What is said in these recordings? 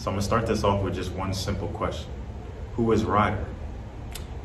So I'm gonna start this off with just one simple question. Who is Ryder?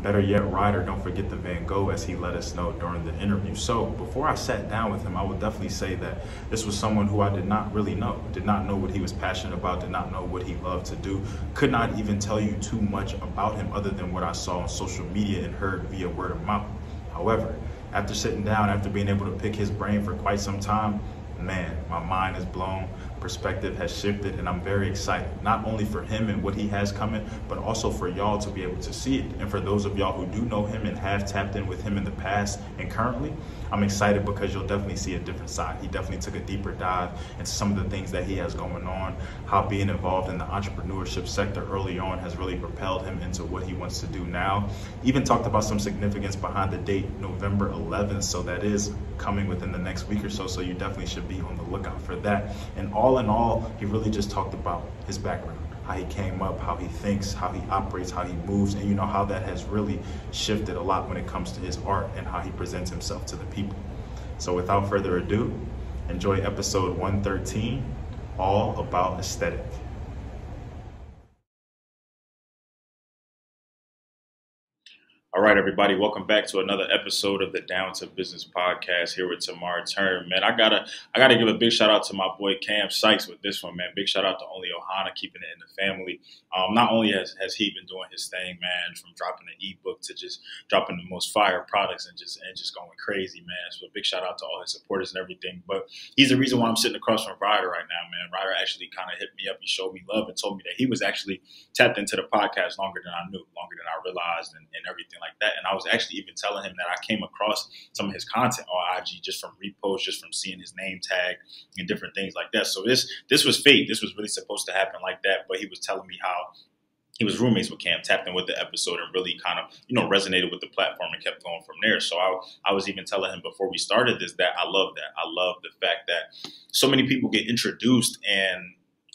Better yet, Ryder, don't forget the Van Gogh, as he let us know during the interview. So before I sat down with him, I would definitely say that this was someone who I did not really know, did not know what he was passionate about, did not know what he loved to do, could not even tell you too much about him other than what I saw on social media and heard via word of mouth. However, after sitting down, after being able to pick his brain for quite some time, man, my mind is blown, perspective has shifted, and I'm very excited, not only for him and what he has coming, but also for y'all to be able to see it. And for those of y'all who do know him and have tapped in with him in the past and currently, I'm excited because you'll definitely see a different side. He definitely took a deeper dive into some of the things that he has going on, how being involved in the entrepreneurship sector early on has really propelled him into what he wants to do now. Even talked about some significance behind the date November 11th, so that is coming within the next week or so, so you definitely should be on the lookout for that. And all in all, he really just talked about his background, how he came up, how he thinks, how he operates, how he moves, and you know how that has really shifted a lot when it comes to his art and how he presents himself to the people. So without further ado, enjoy episode 113, all about aesthetic. All right, everybody, welcome back to another episode of the Down to Business podcast here with Tamar Turner. Man, I gotta give a big shout out to my boy Cam Sykes with this one, man. Big shout out to Only Ohana, keeping it in the family. Not only has he been doing his thing, man, from dropping an ebook to just dropping the most fire products and just going crazy, man. So a big shout out to all his supporters and everything. But he's the reason why I'm sitting across from Ryder right now, man. Ryder actually kind of hit me up. He showed me love and told me that he was actually tapped into the podcast longer than I knew, longer than I realized, and everything like that. And I was actually even telling him that I came across some of his content on IG just from reposts, just from seeing his name tag and different things like that. So this was fate. This was really supposed to happen like that. But he was telling me how he was roommates with Cam, tapped in with the episode, and really kind of, resonated with the platform and kept going from there. So I was even telling him before we started this that I love that. I love the fact that so many people get introduced and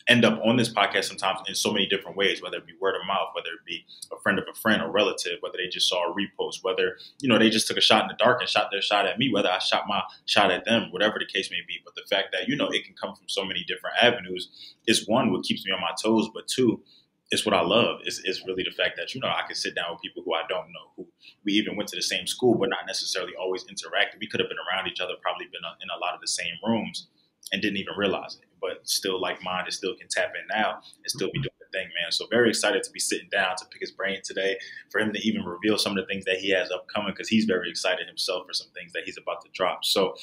end up on this podcast sometimes in so many different ways, whether it be word of mouth, whether it be a friend of a friend or relative, whether they just saw a repost, whether, they just took a shot in the dark and shot their shot at me, whether I shot my shot at them, whatever the case may be. But the fact that, it can come from so many different avenues is one, what keeps me on my toes, but two, it's what I love is really the fact that, I can sit down with people who I don't know, who we even went to the same school, but not necessarily always interacted. We could have been around each other, probably been in a lot of the same rooms and didn't even realize it. But still like-minded, still can tap in now and still be doing the thing, man. So very excited to be sitting down to pick his brain today, for him to even reveal some of the things that he has upcoming, because he's very excited himself for some things that he's about to drop. So,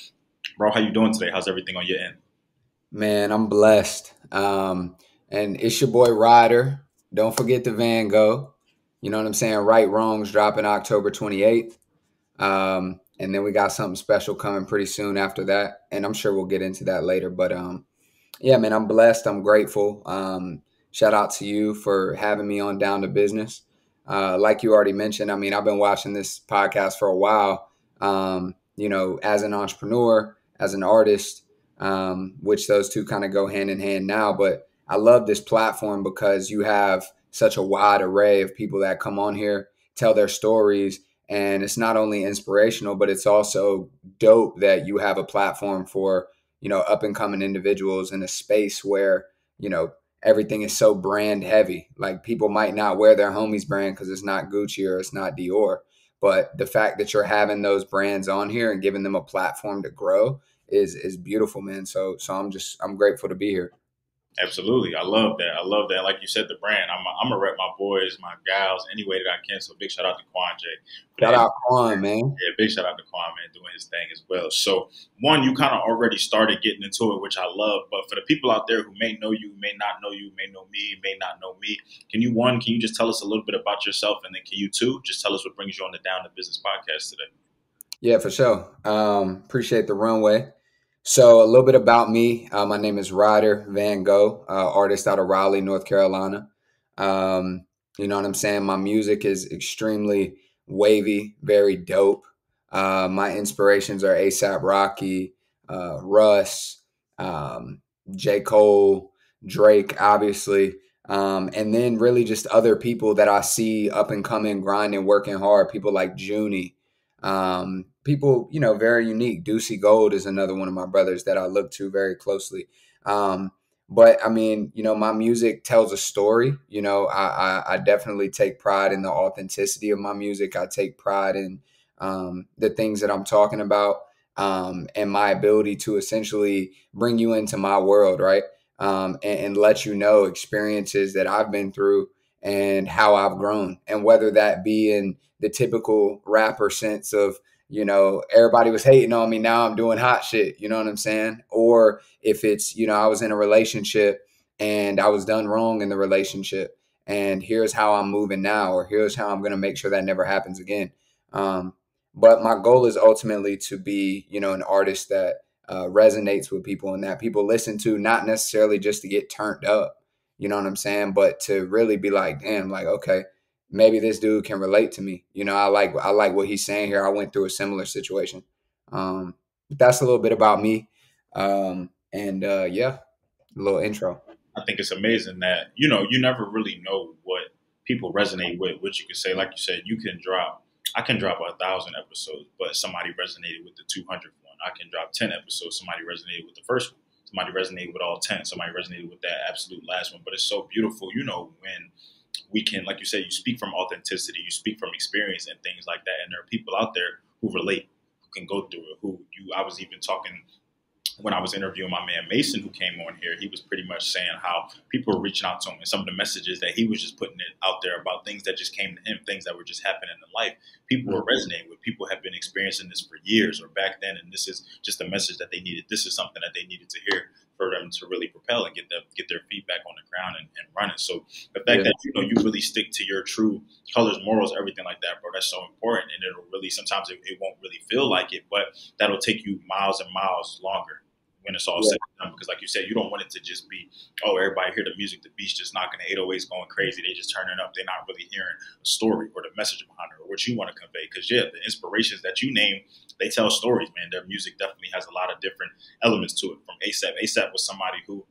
bro, how you doing today? How's everything on your end? Man, I'm blessed. And it's your boy Ryder. Don't forget the Van Gogh. You know what I'm saying? Right Wrongs dropping October 28th. And then we got something special coming pretty soon after that. And I'm sure we'll get into that later. But yeah, man, I'm blessed. I'm grateful. Shout out to you for having me on Down to Business. Like you already mentioned, I've been watching this podcast for a while, as an entrepreneur, as an artist, which those two kind of go hand in hand now. But I love this platform because you have such a wide array of people that come on here, tell their stories. And it's not only inspirational, but it's also dope that you have a platform for, up and coming individuals in a space where, everything is so brand heavy. Like people might not wear their homies brand because it's not Gucci or it's not Dior. But the fact that you're having those brands on here and giving them a platform to grow is beautiful, man. So I'm grateful to be here. Absolutely. I love that. Like you said, the brand. I'm going to rep my boys, my gals, any way that I can. So big shout out to Quan J. Shout out Quan, man. Yeah, big shout out to Quan, man, doing his thing as well. So one, you kind of already started getting into it, which I love. But for the people out there who may know you, may not know you, may know me, may not know me, can you just tell us a little bit about yourself? And then can you two just tell us what brings you on the Down to Business podcast today? Yeah, for sure. Appreciate the runway. So a little bit about me. My name is Ryder Van Gogh, artist out of Raleigh, North Carolina. You know what I'm saying? My music is extremely wavy, very dope. My inspirations are A$AP Rocky, Russ, J. Cole, Drake, obviously. And then really just other people that I see up and coming, grinding, working hard. People like Junie. People, very unique. Deucey Gold is another one of my brothers that I look to very closely. But I mean, my music tells a story. I definitely take pride in the authenticity of my music. I take pride in the things that I'm talking about, and my ability to essentially bring you into my world, right? And let you know experiences that I've been through and how I've grown. And whether that be in the typical rapper sense of, everybody was hating on me, now I'm doing hot shit, you know what I'm saying? Or if it's, I was in a relationship and I was done wrong in the relationship, and here's how I'm moving now, or here's how I'm going to make sure that never happens again. Um, but my goal is ultimately to be, an artist that resonates with people and that people listen to, not necessarily just to get turned up, you know what I'm saying? But to really be like, damn, like, okay, maybe this dude can relate to me. I like what he's saying here. I went through a similar situation. But that's a little bit about me. And yeah, a little intro. I think it's amazing that you never really know what people resonate with. What you can say, like you said, I can drop 1,000 episodes, but somebody resonated with the 200th one. I can drop 10 episodes, somebody resonated with the first one. Somebody resonated with all 10. Somebody resonated with that absolute last one. But it's so beautiful, when we can, like you said, you speak from authenticity, you speak from experience and things like that. And there are people out there who relate, who can go through it. I was even talking when I was interviewing my man Mason, who came on here. He was pretty much saying how people were reaching out to him and some of the messages that he was just putting it out there about things that just came to him, things that were just happening in life. People were resonating with. People have been experiencing this for years or back then, and this is just a message that they needed. This is something that they needed to hear for them to really propel and get their feedback on the ground and running. So the fact that you really stick to your true colors, morals, everything like that, bro, that's so important. And it'll really sometimes it won't really feel like it, but that'll take you miles and miles longer when it's all said and done. Because like you said, you don't want it to just be, oh, everybody hear the music, the beat's just knocking, the 808's going crazy, they just turning up, they're not really hearing a story or the message behind it or what you want to convey. Because the inspirations that you name, they tell stories, man. Their music definitely has a lot of different elements to it. From ASAP. ASAP was somebody who,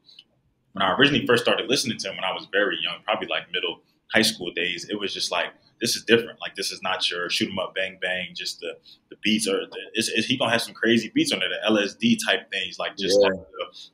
when I originally first started listening to him when I was very young, probably like middle high school days, it was just like, this is different. Like, this is not your shoot 'em up, bang bang. Just the beats are. He gonna have some crazy beats on there, the LSD type things. Like just like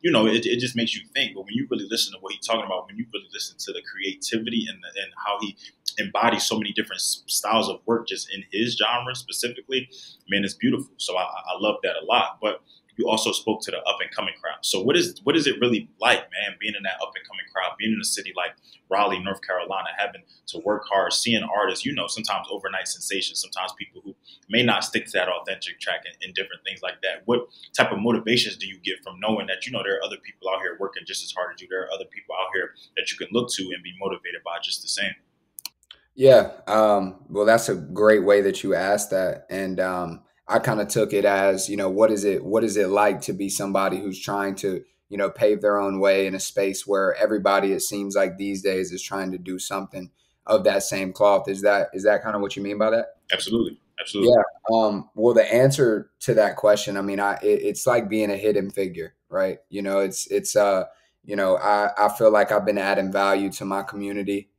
it just makes you think. But when you really listen to what he's talking about, when you really listen to the creativity and how he embodies so many different styles of work just in his genre specifically, man, it's beautiful. So I love that a lot. But you also spoke to the up and coming crowd. So what is it really like, man, being in that up and coming crowd, being in a city like Raleigh, North Carolina, having to work hard, seeing artists, sometimes overnight sensations, sometimes people who may not stick to that authentic track and different things like that. What type of motivations do you get from knowing that, there are other people out here working just as hard as you? There are other people out here that you can look to and be motivated by just the same. Yeah. Well, that's a great way that you asked that. And I kind of took it as, what is it like to be somebody who's trying to, pave their own way in a space where everybody, it seems like these days, is trying to do something of that same cloth. Is that kind of what you mean by that? Absolutely. Absolutely. Yeah. Well, the answer to that question, I mean, it's like being a hidden figure, right? I feel like I've been adding value to my community,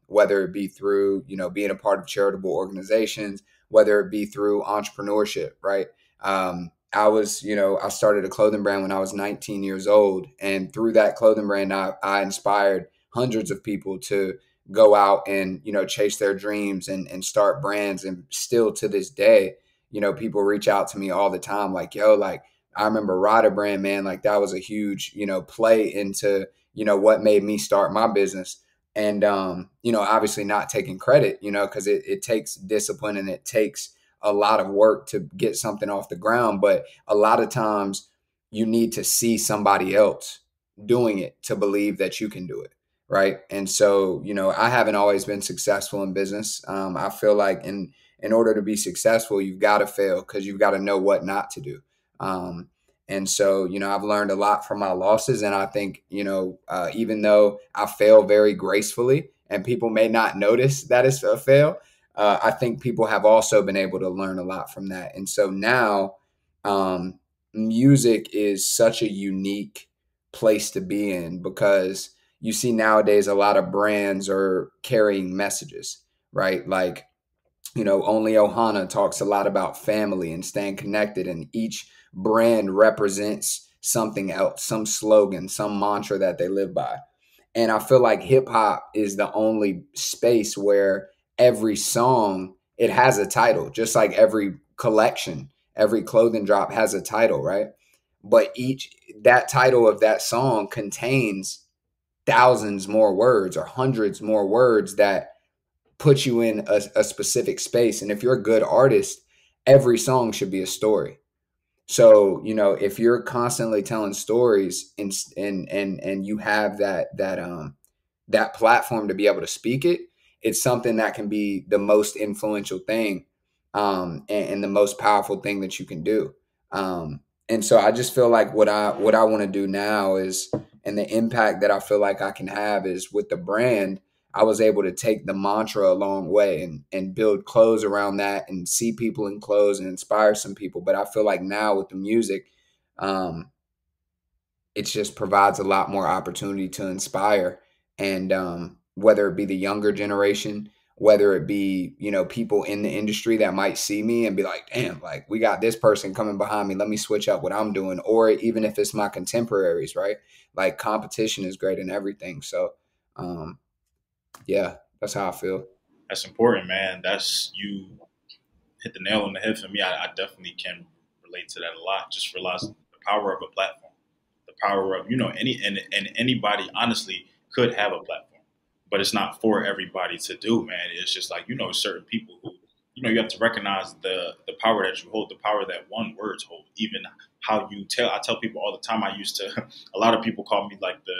whether it be through, being a part of charitable organizations, whether it be through entrepreneurship, right? I started a clothing brand when I was 19 years old. And through that clothing brand, I inspired hundreds of people to go out and, chase their dreams and start brands. And still to this day, people reach out to me all the time like, yo, like, I remember Ryder brand, man, like that was a huge, play into, what made me start my business. And, obviously not taking credit, because it takes discipline and it takes a lot of work to get something off the ground. But a lot of times you need to see somebody else doing it to believe that you can do it. Right. And so, I haven't always been successful in business. I feel like in order to be successful, you've got to fail because you've got to know what not to do. Um, and so, I've learned a lot from my losses. And I think, even though I fail very gracefully and people may not notice that it's a fail, I think people have also been able to learn a lot from that. And so now, music is such a unique place to be in because you see nowadays a lot of brands are carrying messages, right? Like, Only Ohana talks a lot about family and staying connected, and each brand represents something else, some slogan, some mantra that they live by. And I feel like hip hop is the only space where every song, it has a title, just like every collection, every clothing drop has a title, right? But that title of that song contains thousands more words or hundreds more words that put you in a specific space. And if you're a good artist, every song should be a story. So, if you're constantly telling stories and you have that platform to be able to speak it, it's something that can be the most influential thing, and the most powerful thing that you can do. And so I just feel like what I want to do now is, and the impact that I feel like I can have is with the brand. I was able to take the mantra a long way and build clothes around that and see people in clothes and inspire some people. But I feel like now with the music, um, it just provides a lot more opportunity to inspire. And whether it be the younger generation, whether it be, people in the industry that might see me and be like, damn, like we got this person coming behind me, let me switch up what I'm doing. Or even if it's my contemporaries, right? Like competition is great in everything. So yeah, that's how I feel. That's important, man. That's you hit the nail on the head for me. I definitely can relate to that a lot. Just realize the power of a platform, the power of and anybody honestly could have a platform, but it's not for everybody to do, man. It's just like certain people who you have to recognize the power that you hold, the power that one words hold. Even how you tell, I tell people all the time. I used to, a lot of people call me like the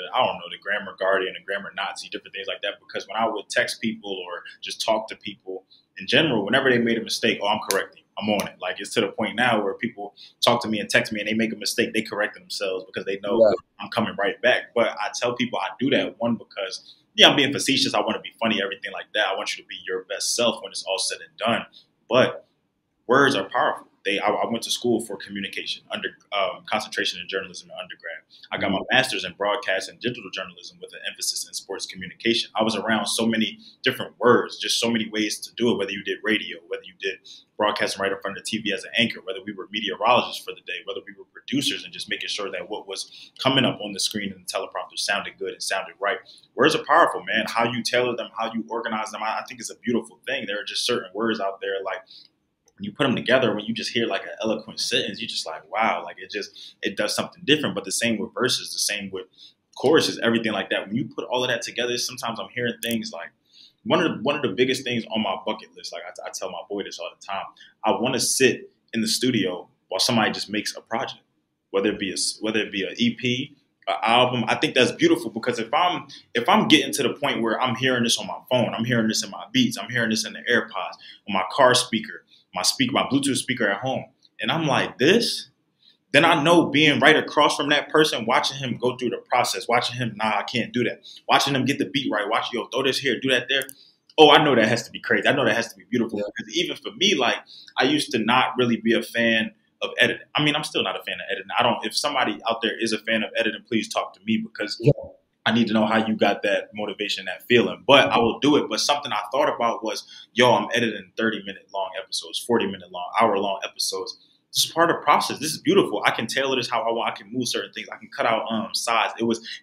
grammar guardian, the grammar Nazi, different things like that. Because when I would text people or just talk to people in general, whenever they made a mistake, oh, I'm correcting. I'm on it. Like it's to the point now where people talk to me and text me and they make a mistake, they correct themselves because they know Yeah. I'm coming right back. But I tell people I do that one because yeah, I'm being facetious. I want to be funny, everything like that. I want you to be your best self when it's all said and done. But words are powerful. I went to school for communication, under concentration in journalism in undergrad. I got my master's in broadcast and digital journalism with an emphasis in sports communication. I was around so many different words, just so many ways to do it, whether you did radio, whether you did broadcasting right in front of the TV as an anchor, whether we were meteorologists for the day, whether we were producers and just making sure that what was coming up on the screen and the teleprompter sounded good and sounded right. Words are powerful, man. How you tailor them, how you organize them, I think is a beautiful thing. There are just certain words out there like, when you put them together, when you just hear like an eloquent sentence, you're just like, wow, like it does something different. But the same with verses, the same with choruses, everything like that. When you put all of that together, sometimes I'm hearing things like one of the biggest things on my bucket list. Like I tell my boy this all the time. I want to sit in the studio while somebody just makes a project, whether it be an EP, an album. I think that's beautiful because if I'm getting to the point where I'm hearing this on my phone, I'm hearing this in my beats, I'm hearing this in the AirPods, on my car speaker, my Bluetooth speaker at home, and I'm like this, then I know being right across from that person, watching him go through the process, watching him, nah, I can't do that, watching him get the beat right, watching, yo, throw this here, do that there. Oh, I know that has to be crazy. I know that has to be beautiful. Yeah. Because even for me, like I used to not really be a fan of editing. I mean, I'm still not a fan of editing. If somebody out there is a fan of editing, please talk to me because Yeah. I need to know how you got that motivation, that feeling. But I will do it. But something I thought about was, yo, I'm editing 30-minute long episodes, 40-minute long, hour-long episodes. This is part of the process. This is beautiful. I can tailor this how I want. I can move certain things. I can cut out size.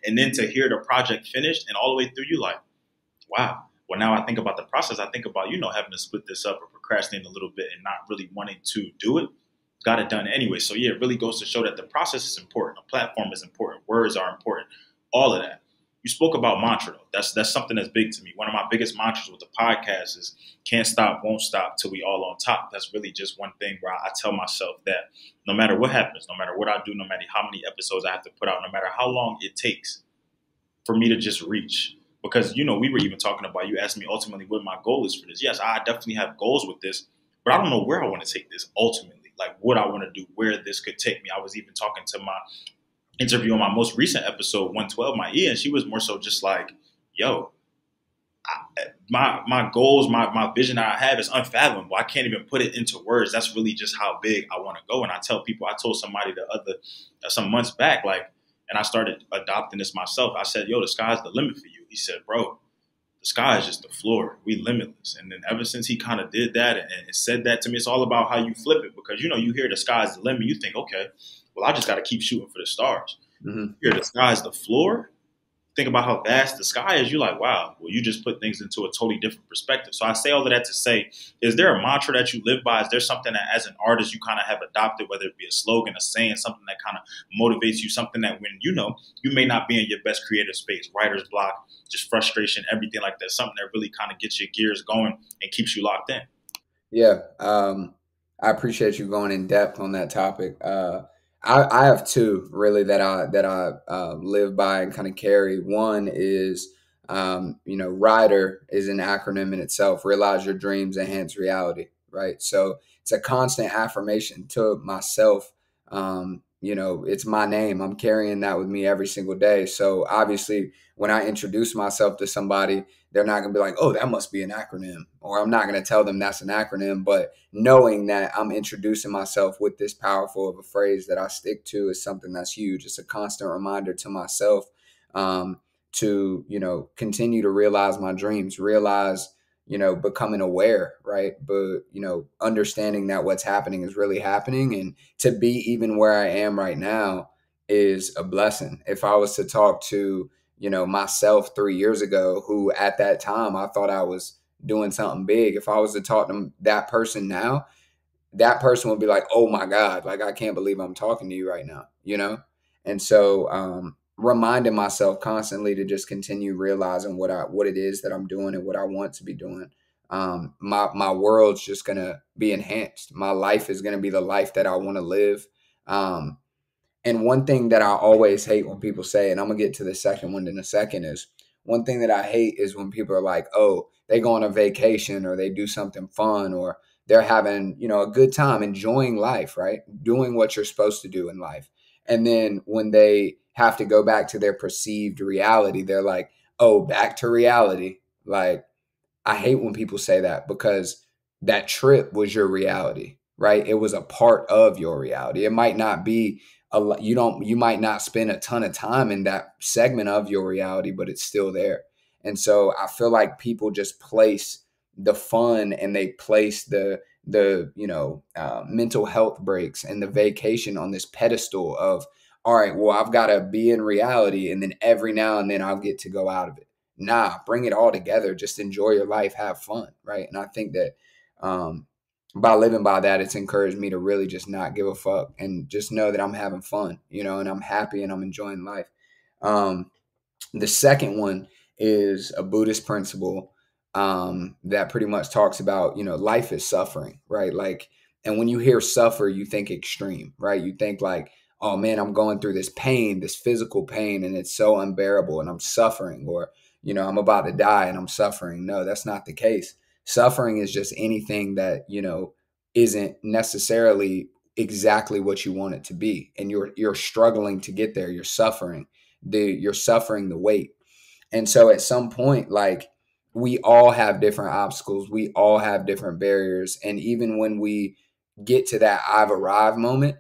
And then to hear the project finished and all the way through, you like, wow. Well, now I think about the process. I think about, having to split this up or procrastinate a little bit and not really wanting to do it. Got it done anyway. So yeah, it really goes to show that the process is important. A platform is important. Words are important. All of that. You spoke about mantra, though. That's something that's big to me. One of my biggest mantras with the podcast is can't stop, won't stop till we all on top. That's really just one thing where I tell myself that no matter what happens, no matter what I do, no matter how many episodes I have to put out, no matter how long it takes for me to just reach. Because, we were even talking about, you asked me ultimately what my goal is for this. Yes, I definitely have goals with this, but I don't know where I want to take this ultimately, like what I want to do, where this could take me. I was even talking to my interview on my most recent episode, 112, my E, and she was more so just like, yo, my goals, my vision that I have is unfathomable. I can't even put it into words. That's really just how big I want to go. And I tell people, I told somebody some months back, like, and I started adopting this myself. I said, yo, the sky's the limit for you. He said, bro, the sky is just the floor. We limitless. And then ever since he kind of did that and said that to me, it's all about how you flip it because, you hear the sky's the limit. You think, okay, well, I just got to keep shooting for the stars. Hmm. Here, the sky's the floor. Think about how vast the sky is. You're like, wow, well, you just put things into a totally different perspective. So I say all of that to say, is there a mantra that you live by? Is there something that as an artist you kind of have adopted, whether it be a slogan, a saying, something that kind of motivates you, something that when you may not be in your best creative space, writer's block, just frustration, everything like that, something that really kind of gets your gears going and keeps you locked in? Yeah, I appreciate you going in depth on that topic. I have two really that I live by and kind of carry. One is Ryder is an acronym in itself. Realize your dreams, enhance reality. Right. So it's a constant affirmation to myself. It's my name. I'm carrying that with me every single day. So obviously, when I introduce myself to somebody, they're not going to be like, oh, that must be an acronym. Or I'm not going to tell them that's an acronym. But knowing that I'm introducing myself with this powerful of a phrase that I stick to is something that's huge. It's a constant reminder to myself to continue to realize my dreams, realize, becoming aware, right? But, understanding that what's happening is really happening. And to be even where I am right now is a blessing. If I was to talk to, myself 3 years ago, who at that time I thought I was doing something big, if I was to talk to that person now, that person would be like, oh my God, like, I can't believe I'm talking to you right now. And so, reminding myself constantly to just continue realizing what it is that I'm doing and what I want to be doing. My world's just gonna be enhanced. My life is gonna be the life that I want to live. Um, and one thing that I always hate when people say, and I'm gonna get to the second one in a second, is one thing that I hate is when people are like, oh, they go on a vacation or they do something fun or they're having, a good time, enjoying life, right? Doing what you're supposed to do in life. And then when they have to go back to their perceived reality, they're like, oh, back to reality. Like, I hate when people say that because that trip was your reality, right? It was a part of your reality. It might not be you might not spend a ton of time in that segment of your reality, but it's still there. And so I feel like people just place the fun and they place the mental health breaks and the vacation on this pedestal of, all right, well, I've got to be in reality and then every now and then I'll get to go out of it. Nah, bring it all together. Just enjoy your life, have fun, right? And I think that um, by living by that, it's encouraged me to really just not give a fuck and just know that I'm having fun, and I'm happy and I'm enjoying life. Um, the second one is a Buddhist principle that pretty much talks about, life is suffering, right? Like, and when you hear suffer, you think extreme, right? You think like, oh man, I'm going through this pain, this physical pain, and it's so unbearable and I'm suffering, or, I'm about to die and I'm suffering. No, that's not the case. Suffering is just anything that, isn't necessarily exactly what you want it to be. And you're struggling to get there. You're suffering you're suffering the weight. And so at some point, like, we all have different obstacles, we all have different barriers. And even when we get to that I've arrived moment,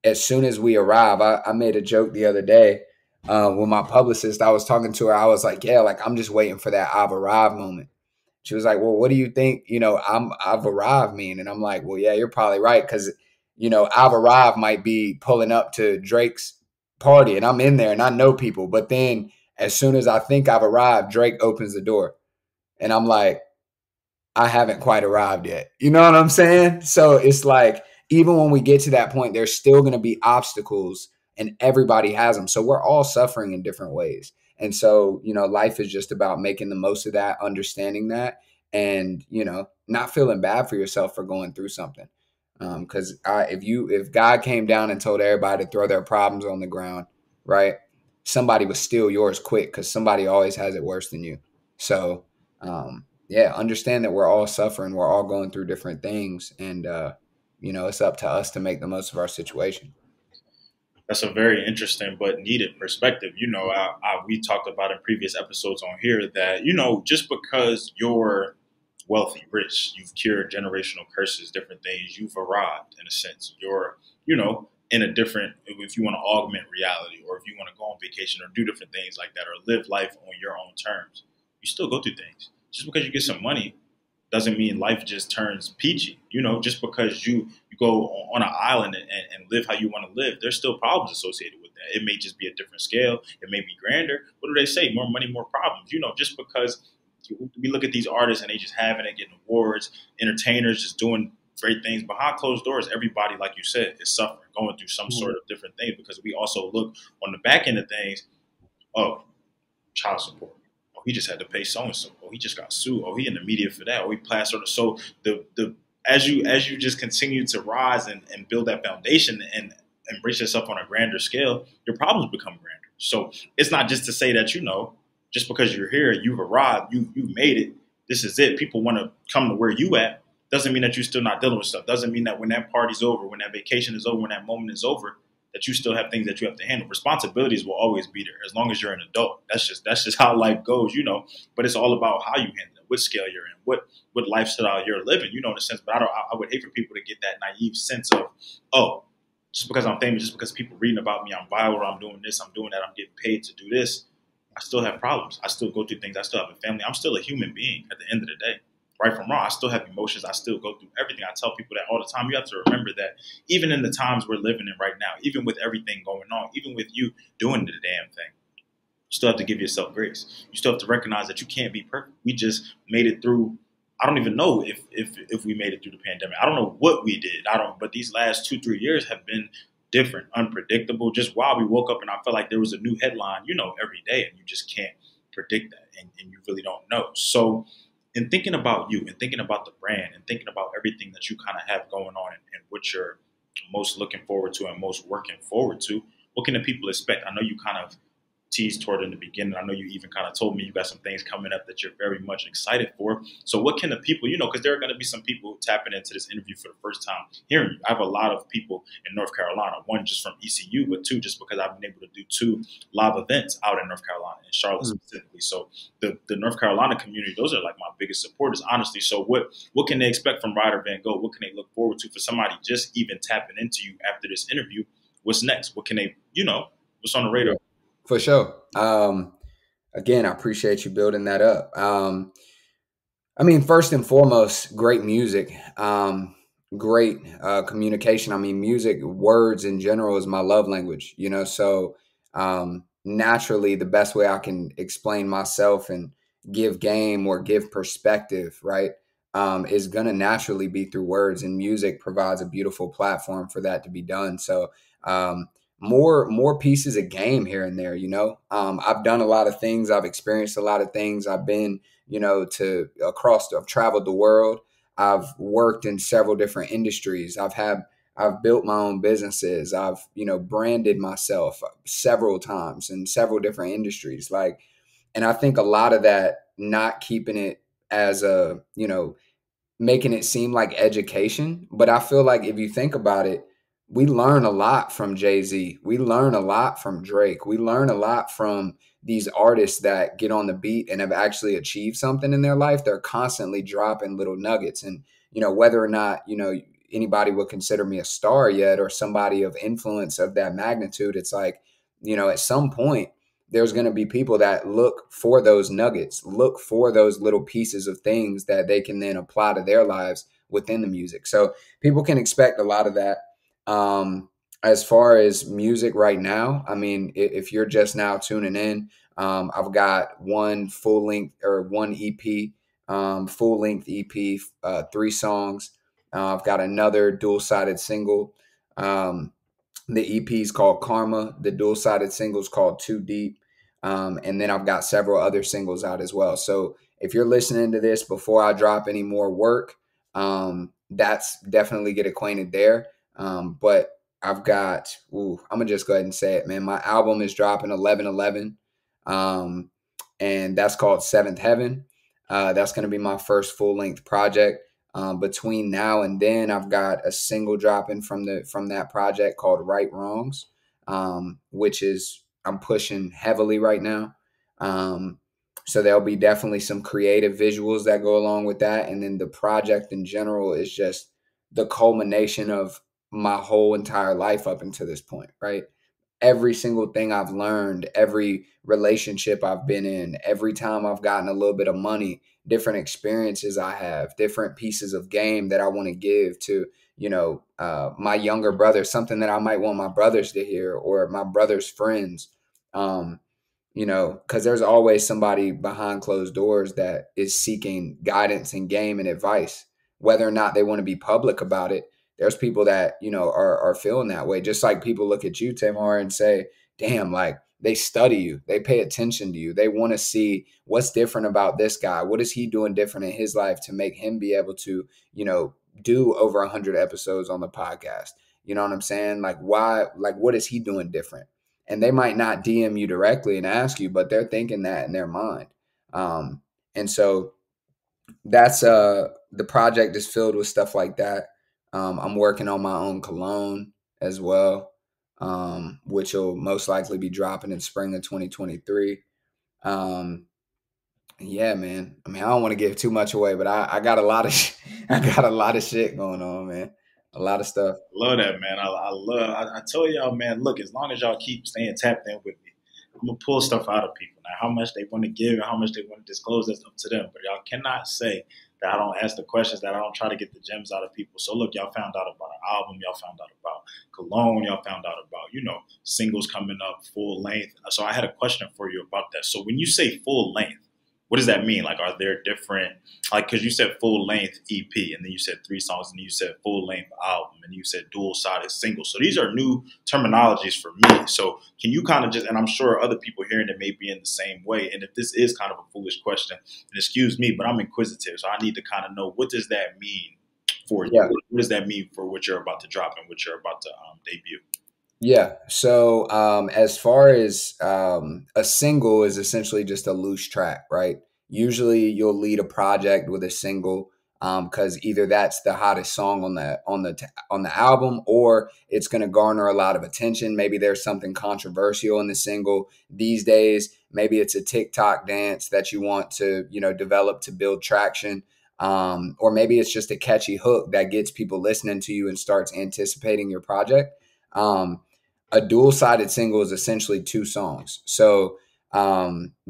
as soon as we arrive, I made a joke the other day with my publicist. I was talking to her, I was like, yeah, like, I'm just waiting for that I've arrived moment. She was like, well, what do you think, I've arrived mean? And I'm like, well, yeah, you're probably right. Because, I've arrived might be pulling up to Drake's party and I'm in there and I know people. But then as soon as I think I've arrived, Drake opens the door. And I'm like, I haven't quite arrived yet. You know what I'm saying? So it's like, even when we get to that point, there's still going to be obstacles and everybody has them. So we're all suffering in different ways. And so, life is just about making the most of that, understanding that, and, not feeling bad for yourself for going through something. Because if God came down and told everybody to throw their problems on the ground, right, somebody would steal yours quick because somebody always has it worse than you. So, yeah, understand that we're all suffering, we're all going through different things, and it's up to us to make the most of our situation. That's a very interesting but needed perspective. We talked about in previous episodes on here that, just because you're wealthy, rich, you've cured generational curses, different things, you've arrived in a sense. You're, in a different, if you want to augment reality or if you want to go on vacation or do different things like that or live life on your own terms, you still go through things. Just because you get some money doesn't mean life just turns peachy. Just because you go on an island and live how you want to live, there's still problems associated with that. It may just be a different scale. It may be grander. What do they say? More money, more problems. Just because we look at these artists and they just having it, getting awards, entertainers just doing great things behind closed doors. Everybody, like you said, is suffering, going through some sort of different thing, because we also look on the back end of things. Oh, child support. Oh, he just had to pay so and so. Oh, he just got sued. Oh, he in the media for that. Oh, he plastered. So the as you just continue to rise and build that foundation and embrace yourself on a grander scale, your problems become grander. So it's not just to say that just because you're here, you've arrived, you made it. This is it. People want to come to where you at. Doesn't mean that you're still not dealing with stuff. Doesn't mean that when that party's over, when that vacation is over, when that moment is over, that you still have things that you have to handle. Responsibilities will always be there as long as you're an adult. That's just how life goes. But it's all about how you handle it, what scale you're in, what lifestyle you're living, in a sense. But I would hate for people to get that naive sense of, oh, just because I'm famous, just because people reading about me, I'm viral, I'm doing this, I'm doing that, I'm getting paid to do this. I still have problems. I still go through things. I still have a family. I'm still a human being at the end of the day. Right from wrong, I still have emotions. I still go through everything. I tell people that all the time. You have to remember that even in the times we're living in right now, even with everything going on, even with you doing the damn thing, you still have to give yourself grace. You still have to recognize that you can't be perfect. We just made it through. I don't even know if we made it through the pandemic. I don't know what we did. But these last 2-3 years have been different, unpredictable. Just while we woke up and I felt like there was a new headline, every day, and you just can't predict that, and you really don't know. So, in thinking about you and thinking about the brand and thinking about everything that you kind of have going on and what you're most looking forward to and most working forward to, what can the people expect? I know you kind of teased toward in the beginning. I know you even kind of told me you got some things coming up that you're very much excited for. So what can the people, because there are going to be some people tapping into this interview for the first time hearing you. I have a lot of people in North Carolina, one just from ECU, but two just because I've been able to do 2 live events out in North Carolina, in Charlotte specifically. So the North Carolina community, those are like my biggest supporters, honestly. So what can they expect from Ryder Van Gogh? What can they look forward to for somebody just even tapping into you after this interview? What's next? What can they, what's on the radar? For sure. Again, I appreciate you building that up. First and foremost, great music, great communication. Music, words in general is my love language, so naturally the best way I can explain myself and give game or give perspective, right, is going to naturally be through words, and music provides a beautiful platform for that to be done. So, more pieces of game here and there, I've done a lot of things. I've experienced a lot of things. I've been, I've traveled the world. I've worked in several different industries. I've built my own businesses. I've, branded myself several times in several different industries. And I think a lot of that, not keeping it as making it seem like education. But I feel like if you think about it, we learn a lot from Jay-Z. We learn a lot from Drake. We learn a lot from these artists that get on the beat and have actually achieved something in their life. They're constantly dropping little nuggets. And, whether or not, anybody would consider me a star yet or somebody of influence of that magnitude, it's like, at some point, there's going to be people that look for those nuggets, look for those little pieces of things that they can then apply to their lives within the music. So people can expect a lot of that. As far as music right now, if you're just now tuning in, I've got one EP, full length EP, 3 songs. I've got another dual-sided single. The EP is called Karma. The dual-sided single is called Too Deep. And then I've got several other singles out as well. So if you're listening to this before I drop any more work, that's definitely get acquainted there. But I've got, I'm going to just go ahead and say it, man. My album is dropping 11/11. And that's called Seventh Heaven. That's going to be my first full-length project. Between now and then, I've got a single dropping from that project called Right Wrongs, which is I'm pushing heavily right now. So there'll be definitely some creative visuals that go along with that. And then the project in general is just the culmination of my whole entire life up until this point, right? every single thing I've learned, every relationship I've been in, every time I've gotten a little bit of money, different experiences I have, different pieces of game that I want to give to, my younger brother, something that I might want my brothers to hear or my brother's friends. Um, because there's always somebody behind closed doors that is seeking guidance and game and advice, whether or not they want to be public about it. There's people that, are feeling that way. Just like people look at you, Tamar, and say, damn, like they study you, they pay attention to you. They want to see what's different about this guy. What is he doing different in his life to make him be able to, do over 100 episodes on the podcast? You know what I'm saying? Like, why, like, what is he doing different? And they might not DM you directly and ask you, but they're thinking that in their mind. And so that's the project is filled with stuff like that. I'm working on my own cologne as well, which will most likely be dropping in spring of 2023. Yeah, man. I mean, I don't want to give too much away, but I got a lot of I got a lot of shit going on, man. A lot of stuff. Love that, man. I tell y'all, man, look, as long as y'all keep staying tapped in with me, I'm going to pull stuff out of people. Now, how much they want to give and how much they want to disclose, that's up to them. But y'all cannot say that I don't ask the questions, that I don't try to get the gems out of people. So, look, y'all found out about an album. Y'all found out about cologne. Y'all found out about, singles coming up, full length. So I had a question for you about that. So when you say full length, what does that mean? Like, are there different, like, because you said full length EP, and then you said 3 songs, and then you said full length album, and you said dual sided single. So these are new terminologies for me. So can you kind of just, and I'm sure other people hearing it may be in the same way. And if this is kind of a foolish question, and excuse me, but I'm inquisitive, so I need to kind of know, what does that mean for you? Yeah. What does that mean for what you're about to drop and what you're about to debut? Yeah. So as far as a single is essentially just a loose track, right? Usually you'll lead a project with a single because either that's the hottest song on the album, or it's going to garner a lot of attention. Maybe there's something controversial in the single these days. Maybe it's a TikTok dance that you want to develop to build traction. Or maybe it's just a catchy hook that gets people listening to you and starts anticipating your project. Um, a dual-sided single is essentially 2 songs. So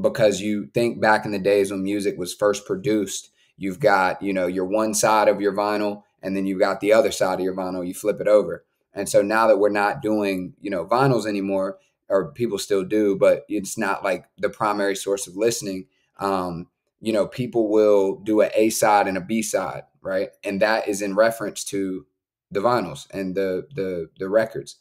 because you think back in the days when music was first produced, you've got, your one side of your vinyl, and then you've got the other side of your vinyl, you flip it over. And so now that we're not doing, vinyls anymore, or people still do, but it's not like the primary source of listening, people will do an A side and a B side, right? And that is in reference to the vinyls and the records.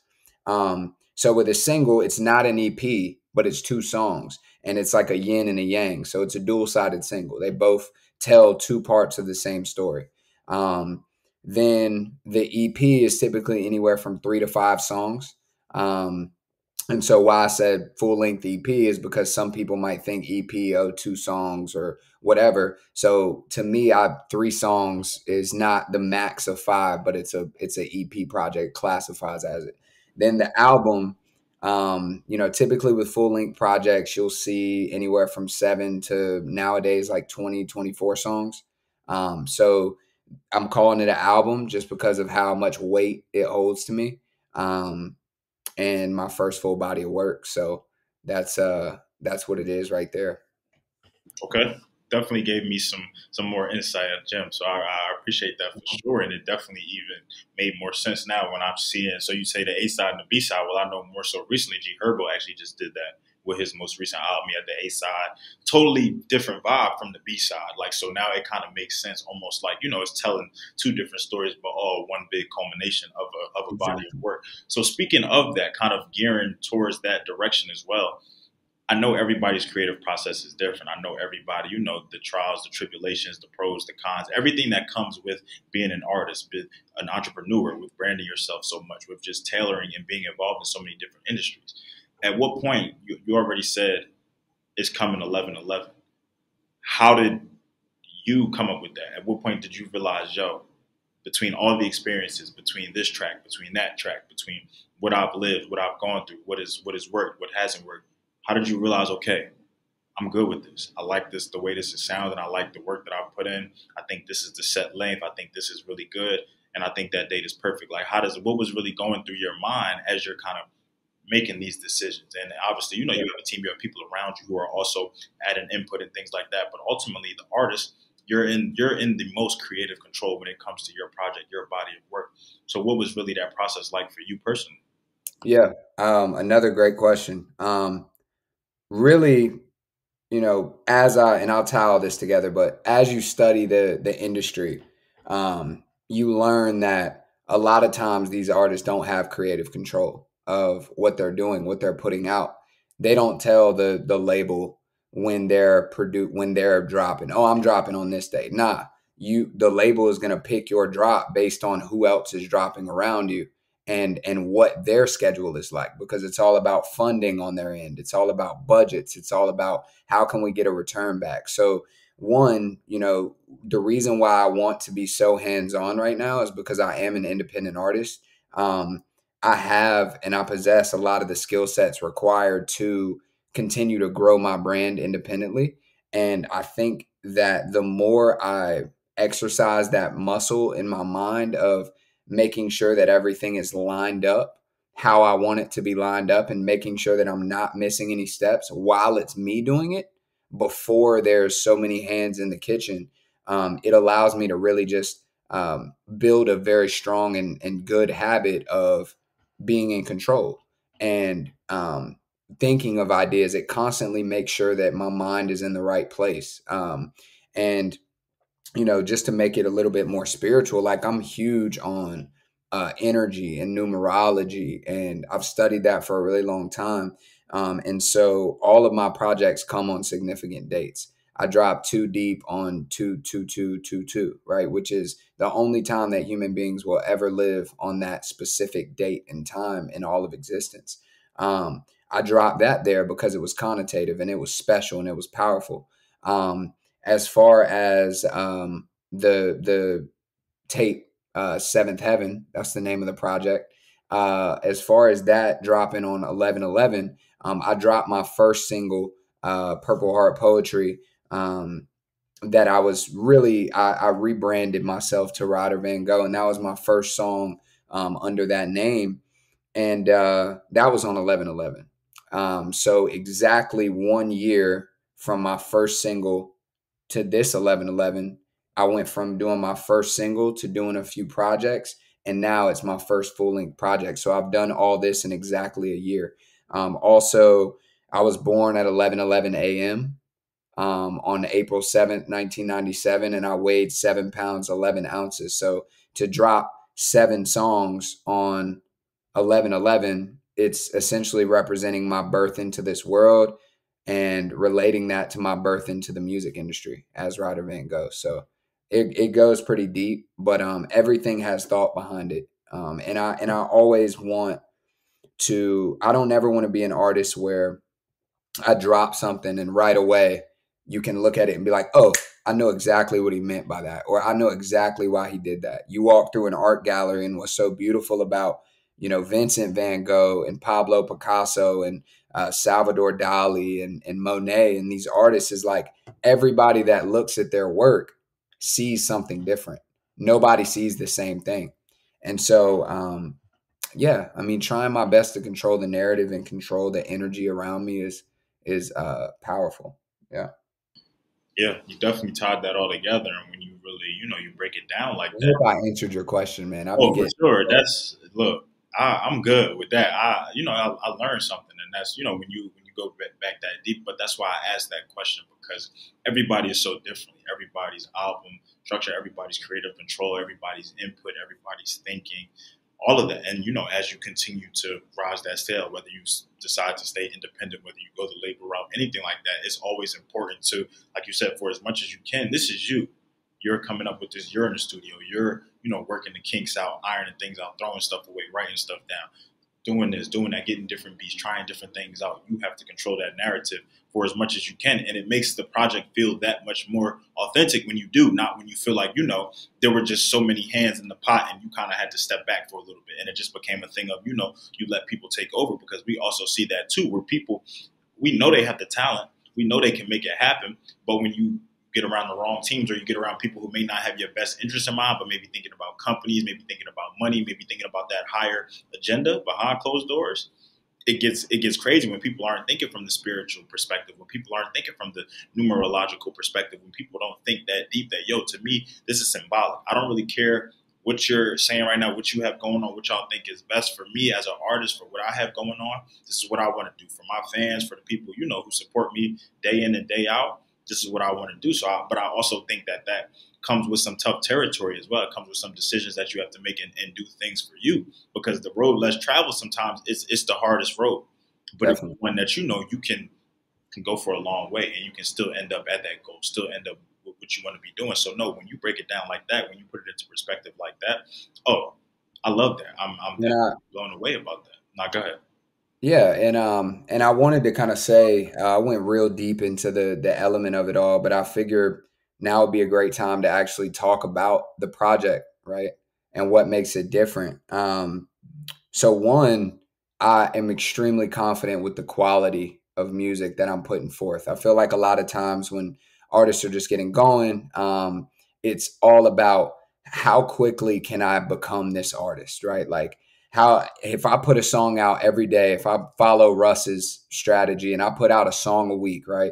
So with a single, it's not an EP, but it's 2 songs, and it's like a yin and a yang. So it's a dual-sided single. They both tell 2 parts of the same story. Then the EP is typically anywhere from 3 to 5 songs. And so why I said full length EP is because some people might think EP, 2 songs or whatever. So to me, 3 songs is not the max of 5, but it's a EP project, classifies as it. Then the album, typically with full length projects, you'll see anywhere from 7 to nowadays like 20, 24 songs. So I'm calling it an album just because of how much weight it holds to me. And my first full body of work. So that's what it is right there. Okay. Definitely gave me some more insight at Jim. So I appreciate that for sure. And it definitely even made more sense now when I'm seeing. So you say the A side and the B side. Well, I know more so recently, G Herbo actually just did that with his most recent album. He had the A side, totally different vibe from the B side. Like, so now it kind of makes sense, almost like, it's telling 2 different stories, but all one big culmination of a body of work. So speaking of that, kind of gearing towards that direction as well, I know everybody's creative process is different. I know everybody, the trials, the tribulations, the pros, the cons, everything that comes with being an artist, an entrepreneur, with branding yourself so much, with just tailoring and being involved in so many different industries. At what point, you already said it's coming 11/11. How did you come up with that? At what point did you realize, between all the experiences, between this track, between that track, between what I've lived, what I've gone through, what has worked, what hasn't worked, how did you realize, okay, I'm good with this. I like this, the way this is sounding. I like the work that I put in. I think this is the set length. I think this is really good. And I think that date is perfect. Like, what was really going through your mind as you're kind of making these decisions. And obviously, you know, you have a team, you have people around you who are also adding input and things like that. But ultimately, the artist, you're in the most creative control when it comes to your project, your body of work. So, what was really that process like for you personally? Yeah. Another great question. Really, and I'll tie all this together, but as you study the industry, you learn that a lot of times these artists don't have creative control of what they're doing, what they're putting out. They don't tell the label when they're dropping. Oh, I'm dropping on this day. Nah, the label is going to pick your drop based on who else is dropping around you and what their schedule is like, because it's all about funding on their end. It's all about budgets. It's all about how can we get a return back. So one, the reason why I want to be so hands-on right now is because I am an independent artist. I have and I possess a lot of the skill sets required to continue to grow my brand independently. And I think that the more I exercise that muscle in my mind of making sure that everything is lined up how I want it to be lined up and making sure that I'm not missing any steps while it's me doing it before there's so many hands in the kitchen, it allows me to really just build a very strong and good habit of being in control and thinking of ideas. It constantly makes sure that my mind is in the right place. And just to make it a little bit more spiritual, like I'm huge on energy and numerology, and I've studied that for a really long time. And so all of my projects come on significant dates. I drop two deep on 22222, right? Which is the only time that human beings will ever live on that specific date and time in all of existence. I dropped that there because it was connotative and it was special and it was powerful. As far as the tape, Seventh Heaven, that's the name of the project. As far as that dropping on 11/11, I dropped my first single, Purple Heart Poetry. That I was really I rebranded myself to Ryder Van Gogh, and that was my first song under that name, and that was on 11/11. So exactly 1 year from my first single to this 11/11, I went from doing my first single to doing a few projects, and now it's my first full length project. So I've done all this in exactly a year. Also, I was born at 11:11 a.m. On April 7th, 1997, and I weighed 7 pounds 11 ounces. So to drop 7 songs on 11/11, it's essentially representing my birth into this world and relating that to my birth into the music industry as Ryder Van Gogh. So it goes pretty deep, but everything has thought behind it. And I always want to. I don't ever want to be an artist where I drop something and right away you can look at it and be like, oh, I know exactly what he meant by that, or I know exactly why he did that. You walk through an art gallery and what's so beautiful about, Vincent Van Gogh and Pablo Picasso and Salvador Dali and Monet and these artists is like everybody that looks at their work sees something different. Nobody sees the same thing. And so, yeah, I mean, trying my best to control the narrative and control the energy around me is powerful. Yeah. Yeah, you definitely tied that all together. And when you really, you break it down like I that. hope I answered your question, man. I'll be Oh, for getting. sure. That's look. I'm good with that. I learned something, and that's when you go back that deep. But that's why I asked that question because everybody is so different. Everybody's album structure, everybody's creative control, everybody's input, everybody's thinking, all of that. And as you continue to rise that scale, whether you decide to stay independent, whether you go the labor route, anything like that, it's always important to, like you said, for as much as you can. This is you. You're coming up with this. You're in the studio. You're working the kinks out, ironing things out, throwing stuff away, writing stuff down, doing this, doing that, getting different beats, trying different things out. You have to control that narrative for as much as you can. And it makes the project feel that much more authentic when you do, not when you feel like, there were just so many hands in the pot and you kind of had to step back for a little bit. And it just became a thing of, you let people take over, because we also see that too, where people, we know they have the talent. We know they can make it happen. But when you get around the wrong teams, or you get around people who may not have your best interest in mind, but maybe thinking about companies, maybe thinking about money, maybe thinking about that higher agenda behind closed doors, it gets crazy when people aren't thinking from the spiritual perspective, when people aren't thinking from the numerological perspective, when people don't think that deep, that yo, to me, this is symbolic. I don't really care what you're saying right now, what you have going on, what y'all think is best for me as an artist, for what I have going on. This is what I want to do for my fans, for the people, who support me day in and day out. This is what I want to do. But I also think that comes with some tough territory as well. It comes with some decisions that you have to make and do things for you, because the road less traveled sometimes it's the hardest road. But it's Definitely. one that you can go for a long way, and you can still end up at that goal, still end up with what you want to be doing. So no, when you break it down like that, when you put it into perspective like that, oh, I love that. I'm Yeah. blown away about that. Now go ahead. Yeah, and I wanted to kind of say I went real deep into the element of it all, but I figured now would be a great time to actually talk about the project, right? And what makes it different. So one, I am extremely confident with the quality of music that I'm putting forth. I feel like a lot of times when artists are just getting going, it's all about how quickly can I become this artist, right? Like how if I put a song out every day, if I follow Russ's strategy and I put out a song a week, right?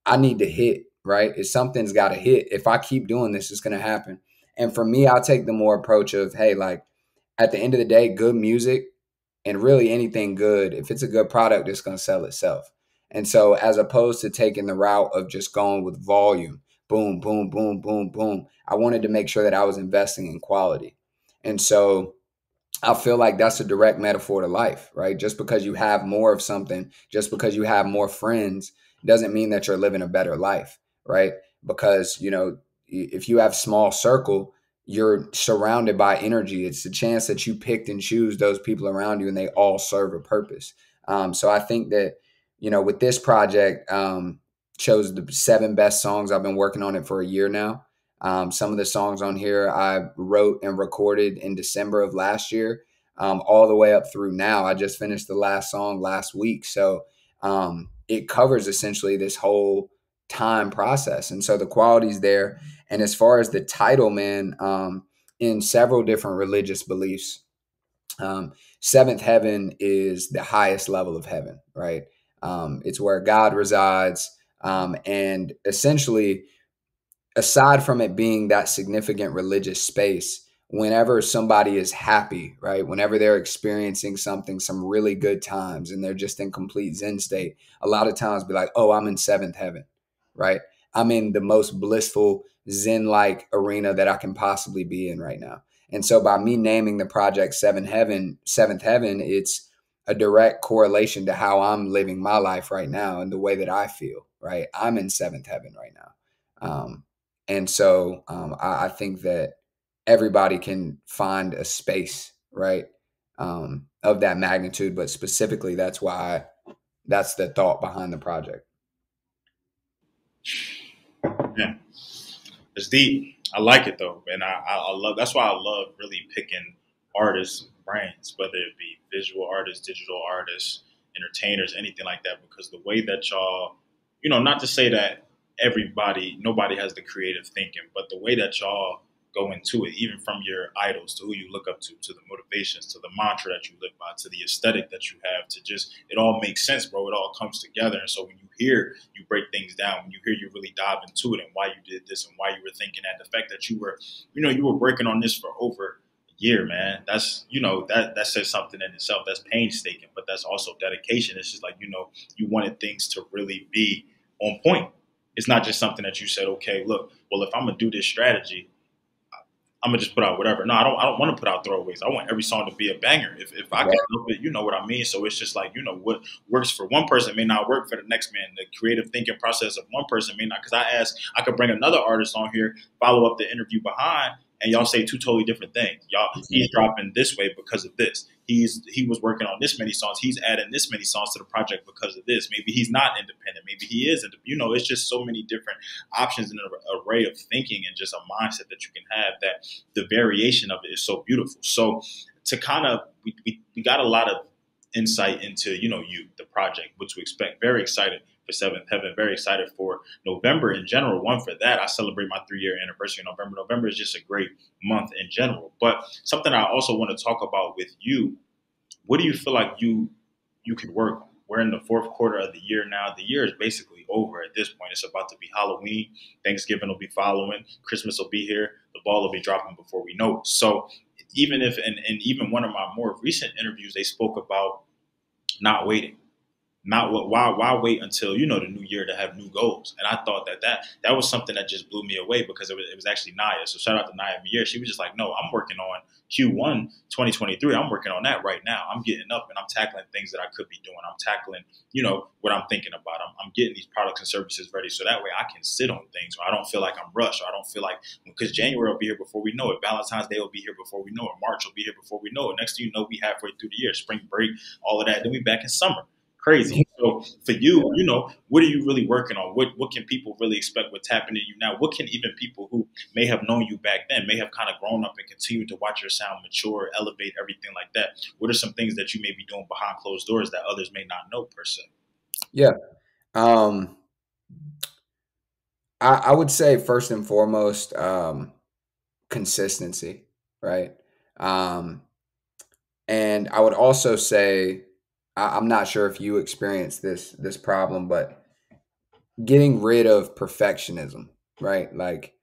I need to hit, right? If something's got to hit. If I keep doing this, it's going to happen. And for me, I'll take the more approach of, hey, like at the end of the day, good music and really anything good, if it's a good product, it's going to sell itself. And so, as opposed to taking the route of just going with volume, boom, boom, boom, boom, boom, I wanted to make sure that I was investing in quality. And so, I feel like that's a direct metaphor to life, right? Just because you have more of something, just because you have more friends, doesn't mean that you're living a better life, right? Because, if you have small circle, you're surrounded by energy. It's the chance that you picked and choose those people around you and they all serve a purpose. So I think that, with this project, chose the 7 best songs. I've been working on it for a year now. Some of the songs on here I wrote and recorded in December of last year, all the way up through now. I just finished the last song last week. So it covers essentially this whole time process. And so the quality's there. And as far as the title, man, in several different religious beliefs, seventh heaven is the highest level of heaven, right? It's where God resides. And essentially, aside from it being that significant religious space, whenever somebody is happy, right? Whenever they're experiencing something, some really good times, and they're just in complete Zen state, a lot of times be like, oh, I'm in seventh heaven, right? I'm in the most blissful Zen like arena that I can possibly be in right now. And so by me naming the project Seventh Heaven, it's a direct correlation to how I'm living my life right now and the way that I feel, right? I'm in seventh heaven right now. And so I think that everybody can find a space, right, of that magnitude. But specifically, that's the thought behind the project. Yeah, it's deep. I like it though, and I love. That's why I love really picking artists' brains, whether it be visual artists, digital artists, entertainers, anything like that. Because the way that y'all, not to say that nobody has the creative thinking, but the way that y'all go into it, even from your idols to who you look up to the motivations, to the mantra that you live by, to the aesthetic that you have, to just it all makes sense, bro. It all comes together, and so when you break things down, when you hear, you really dive into it and why you did this and why you were thinking that. The fact that you were working on this for over a year, man. That's that says something in itself. That's painstaking, but that's also dedication. It's just like you wanted things to really be on point. It's not just something that you said, okay, look, well, if I'm gonna do this strategy, I'm gonna just put out whatever. No, I don't want to put out throwaways. I want every song to be a banger. If I can Right. help it, you know what I mean. So it's just like what works for one person may not work for the next man. The creative thinking process of one person may not. Because I could bring another artist on here, follow up the interview behind, and y'all say two totally different things. He's Exactly. dropping this way because of this. He was working on this many songs. He's adding this many songs to the project because of this. Maybe he's not independent. Maybe he is. It's just so many different options and an array of thinking and just a mindset that you can have that the variation of it is so beautiful. So to kind of we got a lot of insight into the project, what to expect. Very excited for Seventh Heaven. Very excited for November in general. One, for that, I celebrate my 3-year anniversary in November. November is just a great month in general. But something I also want to talk about with you. What do you feel like you you can work on. We're in the fourth quarter of the year now. The year is basically over at this point. It's about to be Halloween. Thanksgiving will be following. Christmas will be here. The ball will be dropping before we know it. So even if, and even one of my more recent interviews, they spoke about not waiting. Not what why wait until the new year to have new goals? And I thought that was something that just blew me away because it was actually Naya. So shout out to Naya Mier. She was just like, no, I'm working on Q1 2023. I'm working on that right now. I'm getting up and I'm tackling things that I could be doing. I'm tackling what I'm thinking about. I'm getting these products and services ready so that way I can sit on things. Or I don't feel like I'm rushed. Or I don't feel like because January will be here before we know it. Valentine's Day will be here before we know it. March will be here before we know it. Next thing you know, we halfway through the year, spring break, all of that. Then we back in summer. Crazy. So for you, what are you really working on? What can people really expect? What's happening to you now? What can even people who may have known you back then, may have kind of grown up and continue to watch your sound mature, elevate, everything like that? What are some things that you may be doing behind closed doors that others may not know per se? Yeah. Um, I would say first and foremost, consistency, right? Um, and I would also say, I'm not sure if you experience this problem, but getting rid of perfectionism, right? Like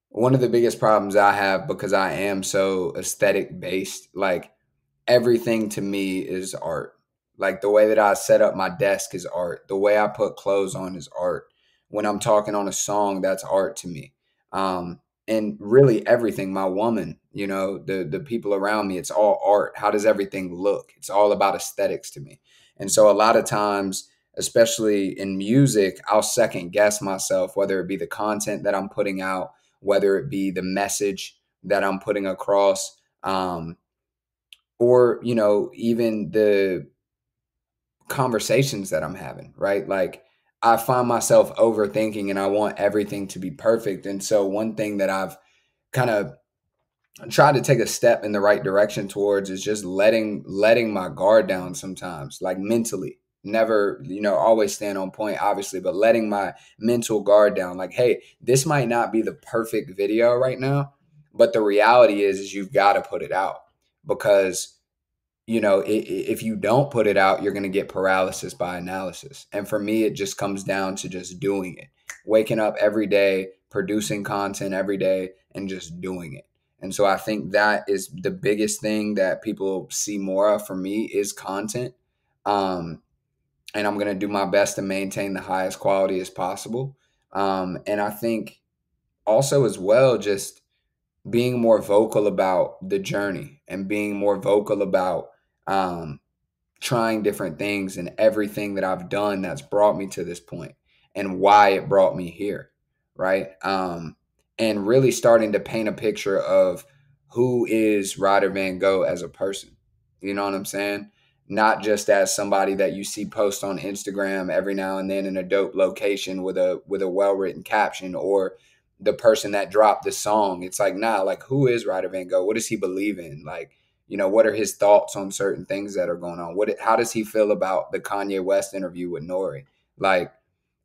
one of the biggest problems I have because I am so aesthetic based, like everything to me is art. Like the way that I set up my desk is art. The way I put clothes on is art. When I'm talking on a song, that's art to me. And really everything, my woman, the people around me, it's all art. How does everything look? It's all about aesthetics to me. And so a lot of times, especially in music, I'll second guess myself, whether it be the content that I'm putting out, whether it be the message that I'm putting across. Or even the conversations that I'm having, right? Like I find myself overthinking and I want everything to be perfect. And so one thing that I've kind of tried to take a step in the right direction towards is just letting my guard down sometimes, like mentally. Never, always stand on point, obviously, but letting my mental guard down. Like, hey, this might not be the perfect video right now, but the reality is you've got to put it out because if you don't put it out, you're going to get paralysis by analysis. And for me, it just comes down to just doing it, waking up every day, producing content every day, and just doing it. And so I think that is the biggest thing that people see more of for me is content. And I'm going to do my best to maintain the highest quality as possible. And I think also as well, just being more vocal about the journey and being more vocal about um, trying different things and everything that I've done that's brought me to this point and why it brought me here, right? And really starting to paint a picture of who is Ryder Van Gogh as a person. You know what I'm saying? Not just as somebody that you see post on Instagram every now and then in a dope location with a well-written caption, or the person that dropped the song. It's like, nah, like who is Ryder Van Gogh? What does he believe in? Like, what are his thoughts on certain things that are going on? How does he feel about the Kanye West interview with Nori? Like,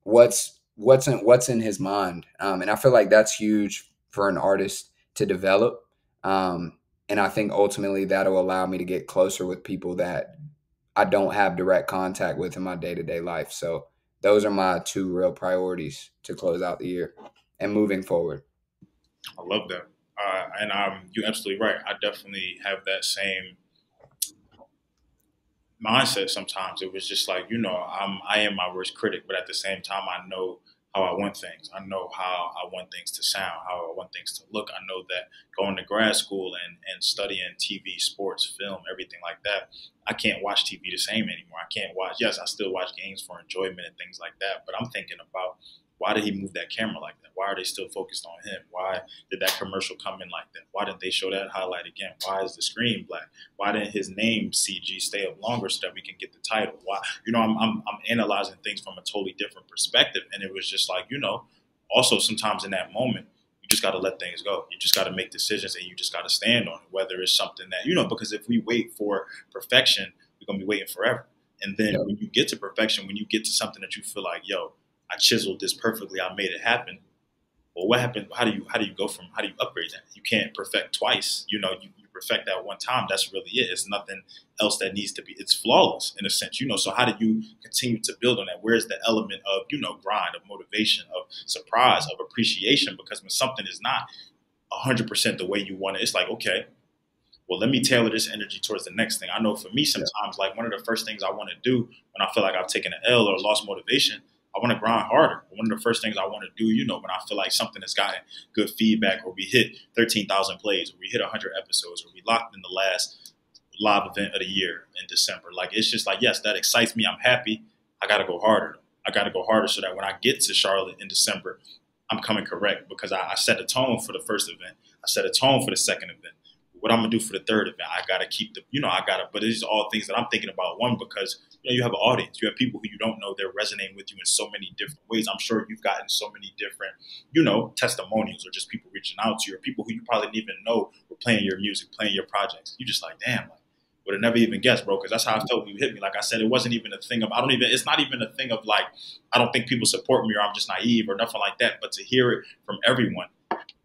what's in his mind? And I feel like that's huge for an artist to develop. And I think ultimately that'll allow me to get closer with people that I don't have direct contact with in my day-to-day life. So those are my two real priorities to close out the year and moving forward. I love that. And you're absolutely right. I definitely have that same mindset sometimes. It was just like, I am my worst critic, but at the same time, I know how I want things. I know how I want things to sound, how I want things to look. I know that going to grad school and studying TV, sports, film, everything like that, I can't watch TV the same anymore. I can't watch, yes, I still watch games for enjoyment and things like that, but I'm thinking about why did he move that camera like that? Why are they still focused on him? Why did that commercial come in like that? Why didn't they show that highlight again? Why is the screen black? Why didn't his name CG stay up longer so that we can get the title? Why? I'm analyzing things from a totally different perspective, and it was just like, also sometimes in that moment, you just got to let things go. You just got to make decisions, and you just got to stand on it. Whether it's something that because if we wait for perfection, we're gonna be waiting forever. And then Yep. when you get to perfection, when you get to something that you feel like, yo, I chiseled this perfectly, I made it happen. Well, what happened? How do you upgrade that? You can't perfect twice. You perfect that one time, that's really it. It's nothing else that needs to be. It's flawless in a sense, So how do you continue to build on that? Where's the element of grind, of motivation, of surprise, of appreciation? Because when something is not 100% the way you want it, it's like, okay, well, let me tailor this energy towards the next thing. I know for me, sometimes, like, one of the first things I want to do when I feel like I've taken an L or lost motivation, I want to grind harder. One of the first things I want to do, when I feel like something has gotten good feedback, or we hit 13,000 plays, or we hit 100 episodes, or we locked in the last live event of the year in December. Like, it's just like, yes, that excites me. I'm happy. I got to go harder. I got to go harder so that when I get to Charlotte in December, I'm coming correct, because I set a tone for the first event. I set a tone for the second event. What I'm gonna do for the third event, I gotta keep but these are all things that I'm thinking about. One, because you have an audience, you have people who you don't know, they're resonating with you in so many different ways. I'm sure you've gotten so many different, testimonials, or just people reaching out to you, or people who you probably didn't even know were playing your music, playing your projects. You just like, damn, like, would have never even guessed, bro. Because that's how I felt when you hit me. Like I said, it wasn't even a thing of, it's not even a thing of like, I don't think people support me, or I'm just naive, or nothing like that. But to hear it from everyone,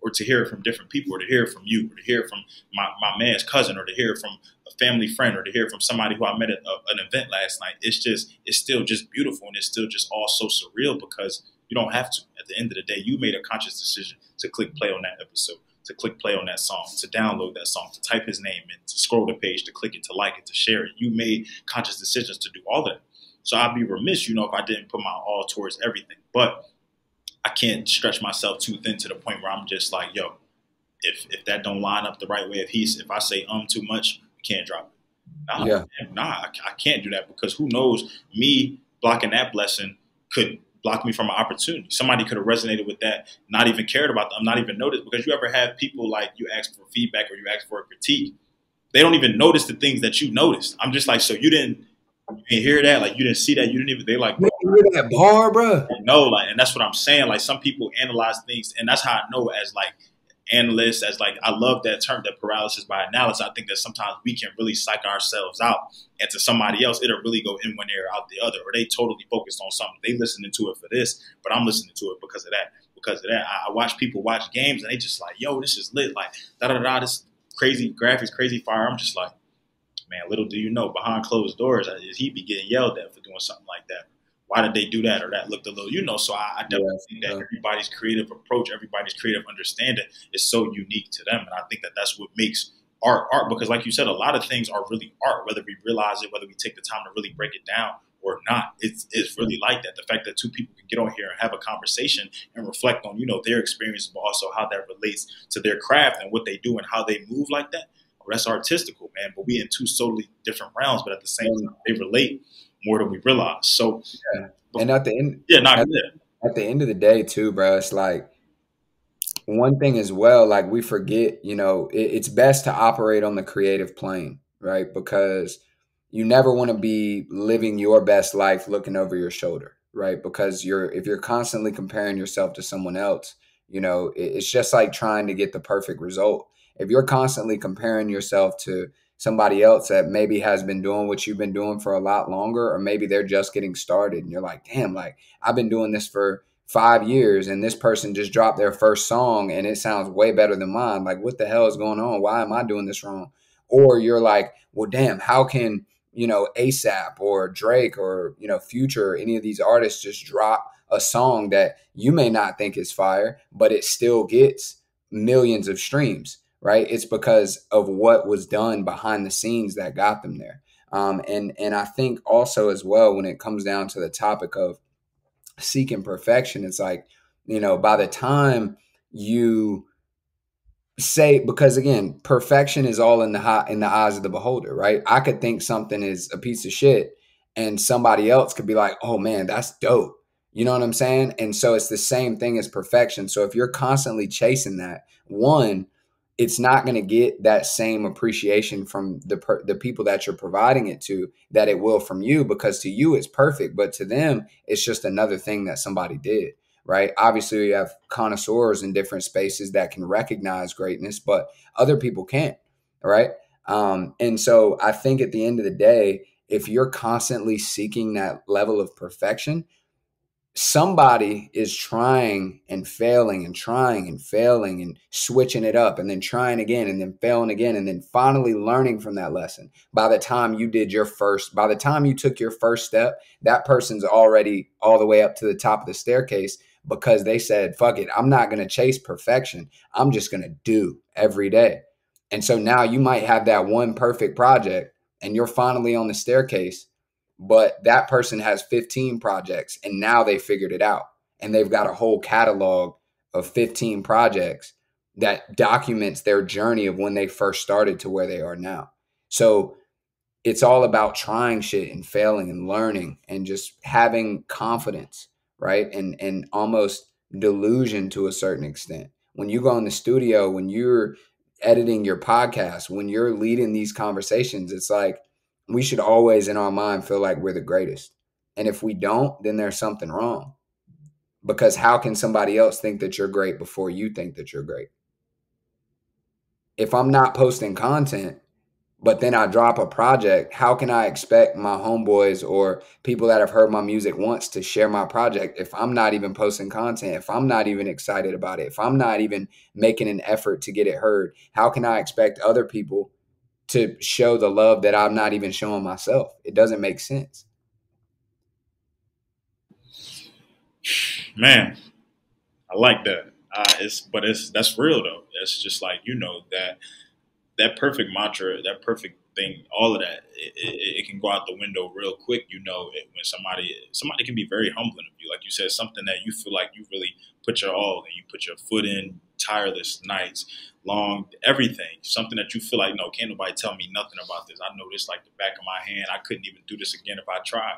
or to hear it from different people, or to hear it from you, or to hear it from my man's cousin, or to hear it from a family friend, or to hear it from somebody who I met at an event last night. It's still just beautiful, and it's still just all so surreal, because you don't have to. At the end of the day, you made a conscious decision to click play on that episode, to click play on that song, to download that song, to type his name in, to scroll the page, to click it, to like it, to share it. You made conscious decisions to do all that. So I'd be remiss, if I didn't put my all towards everything. But I can't stretch myself too thin to the point where I'm just like, yo, if that don't line up the right way, if I say too much, you can't drop it. I can't do that, because who knows, me blocking that blessing could block me from an opportunity. Somebody could have resonated with that, not even cared about them, not even noticed. Because you ever have people, like, you ask for feedback or you ask for a critique, they don't even notice the things that you noticed. I'm just like, so you didn't hear that? Like, you didn't see that? You didn't even, they like, bro, you hear that bar, bro? No, like, and that's what I'm saying. Like, some people analyze things, and that's how I know, as like analysts, as like, I love that term, that paralysis by analysis. I think that sometimes we can really psych ourselves out, and to somebody else, it'll really go in one ear, out the other, or they totally focused on something. They listening to it for this, but I'm listening to it because of that. Because of that, I watch people watch games, and they just like, yo, this is lit. Like, da-da-da, this crazy graphics, crazy fire. I'm just like, man, little do you know, behind closed doors, he'd be getting yelled at for doing something like that. Why did they do that? Or that looked a little, so I definitely think that everybody's creative approach, everybody's creative understanding is so unique to them. And I think that that's what makes art, because like you said, a lot of things are really art, whether we realize it, whether we take the time to really break it down or not. It's really like that. The fact that two people can get on here and have a conversation and reflect on, their experience, but also how that relates to their craft and what they do and how they move like that. Well, that's artistical, man. But we in two totally different realms, but at the same time, they relate more than we realize. So, and at the end, at the end of the day, too, bro, it's like, one thing as well, like, we forget, it's best to operate on the creative plane, right? Because you never want to be living your best life looking over your shoulder, right? Because if you're constantly comparing yourself to someone else, it's just like trying to get the perfect result. If you're constantly comparing yourself to somebody else that maybe has been doing what you've been doing for a lot longer, or maybe they're just getting started, and you're like, damn, like, I've been doing this for 5 years, and this person just dropped their first song and it sounds way better than mine. Like, what the hell is going on? Why am I doing this wrong? Or you're like, well, damn, how can, ASAP or Drake or, Future, or any of these artists just drop a song that you may not think is fire, but it still gets millions of streams, right? It's because of what was done behind the scenes that got them there. And I think also as well, when it comes down to the topic of seeking perfection, it's like, by the time you say, because again, perfection is all in the eyes of the beholder, right? I could think something is a piece of shit, and somebody else could be like, oh man, that's dope. You know what I'm saying? And so it's the same thing as perfection. So if you're constantly chasing that, one, it's not going to get that same appreciation from the people that you're providing it to that it will from you, because to you it's perfect, but to them it's just another thing that somebody did. Right. Obviously, we have connoisseurs in different spaces that can recognize greatness, but other people can't. Right. And so I think at the end of the day, if you're constantly seeking that level of perfection, somebody is trying and failing and trying and failing and switching it up and then trying again and then failing again and then finally learning from that lesson. By the time you took your first step, that person's already all the way up to the top of the staircase because they said, fuck it, I'm not going to chase perfection. I'm just going to do every day. And so now you might have that one perfect project and you're finally on the staircase, but that person has 15 projects and now they figured it out and they've got a whole catalog of 15 projects that documents their journey of when they first started to where they are now. So it's all about trying shit and failing and learning and just having confidence, right? And almost delusion to a certain extent. When you go in the studio, when you're editing your podcast, when you're leading these conversations, it's like we should always in our mind feel like we're the greatest. And if we don't, then there's something wrong. Because how can somebody else think that you're great before you think that you're great? If I'm not posting content, but then I drop a project, how can I expect my homeboys or people that have heard my music once to share my project if I'm not even posting content, if I'm not even excited about it, if I'm not even making an effort to get it heard? How can I expect other people to show the love that I'm not even showing myself? It doesn't make sense. Man, I like that. That's real though. It's just like, that perfect mantra, that perfect thing, all of that, it can go out the window real quick. When somebody can be very humbling of you, like you said, something that you feel like you really put your all in, you put your foot in, tireless nights, long, everything, something that you feel like, no, can't nobody tell me nothing about this. I know this like the back of my hand. I couldn't even do this again if I tried.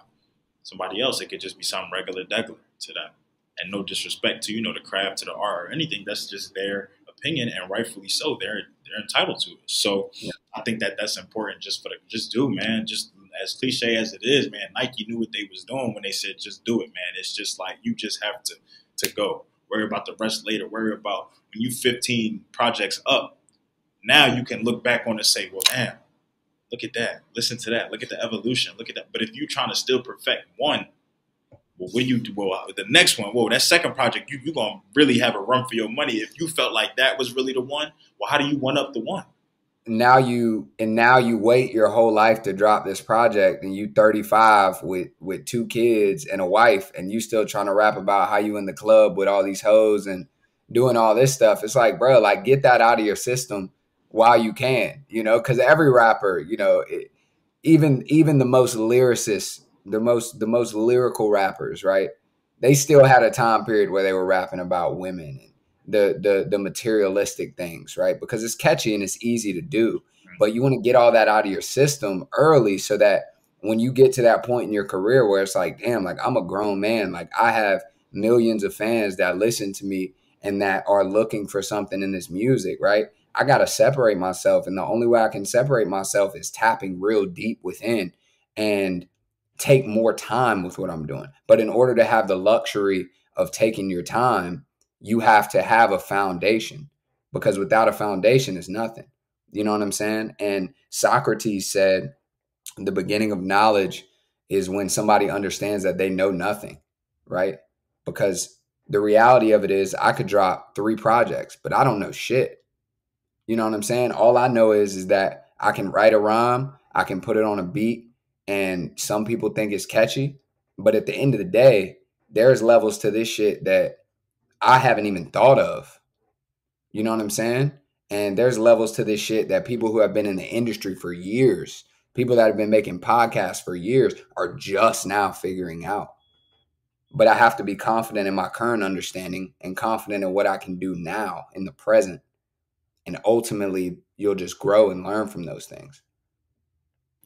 Somebody else, it could just be something regular degular to them. And no disrespect to, the craft, to the art or anything. That's just their opinion, and rightfully so. They're entitled to it. So Yeah. I think that that's important just do, man. Just as cliche as it is, man, Nike knew what they was doing when they said just do it, man. It's just like you just have to go. Worry about the rest later. Worry about when you 15 projects up. Now you can look back on it and say, well, damn, look at that. Listen to that. Look at the evolution. Look at that. But if you're trying to still perfect one, well, what do you do? Well, the next one, whoa, that second project, you're going to really have a run for your money. If you felt like that was really the one, well, how do you one up the one? Now you wait your whole life to drop this project and you 35 with two kids and a wife and you still trying to rap about how you in the club with all these hoes and doing all this stuff. It's like, bro, like get that out of your system while you can, because every rapper, even the most lyricists, the most lyrical rappers, right? They still had a time period where they were rapping about women and the materialistic things, right? Because it's catchy and it's easy to do. But you want to get all that out of your system early so that when you get to that point in your career where it's like, damn, like I'm a grown man, like I have millions of fans that listen to me and that are looking for something in this music, right? I got to separate myself. And the only way I can separate myself is tapping real deep within and take more time with what I'm doing. But in order to have the luxury of taking your time, you have to have a foundation, because without a foundation, it's nothing. You know what I'm saying? And Socrates said the beginning of knowledge is when somebody understands that they know nothing, right? Because the reality of it is I could drop 3 projects, but I don't know shit. You know what I'm saying? All I know is that I can write a rhyme, I can put it on a beat, and some people think it's catchy. But at the end of the day, there's levels to this shit that I haven't even thought of. You know what I'm saying? And there's levels to this shit that people who have been in the industry for years, people that have been making podcasts for years, are just now figuring out. But I have to be confident in my current understanding and confident in what I can do now in the present. And ultimately, you'll just grow and learn from those things.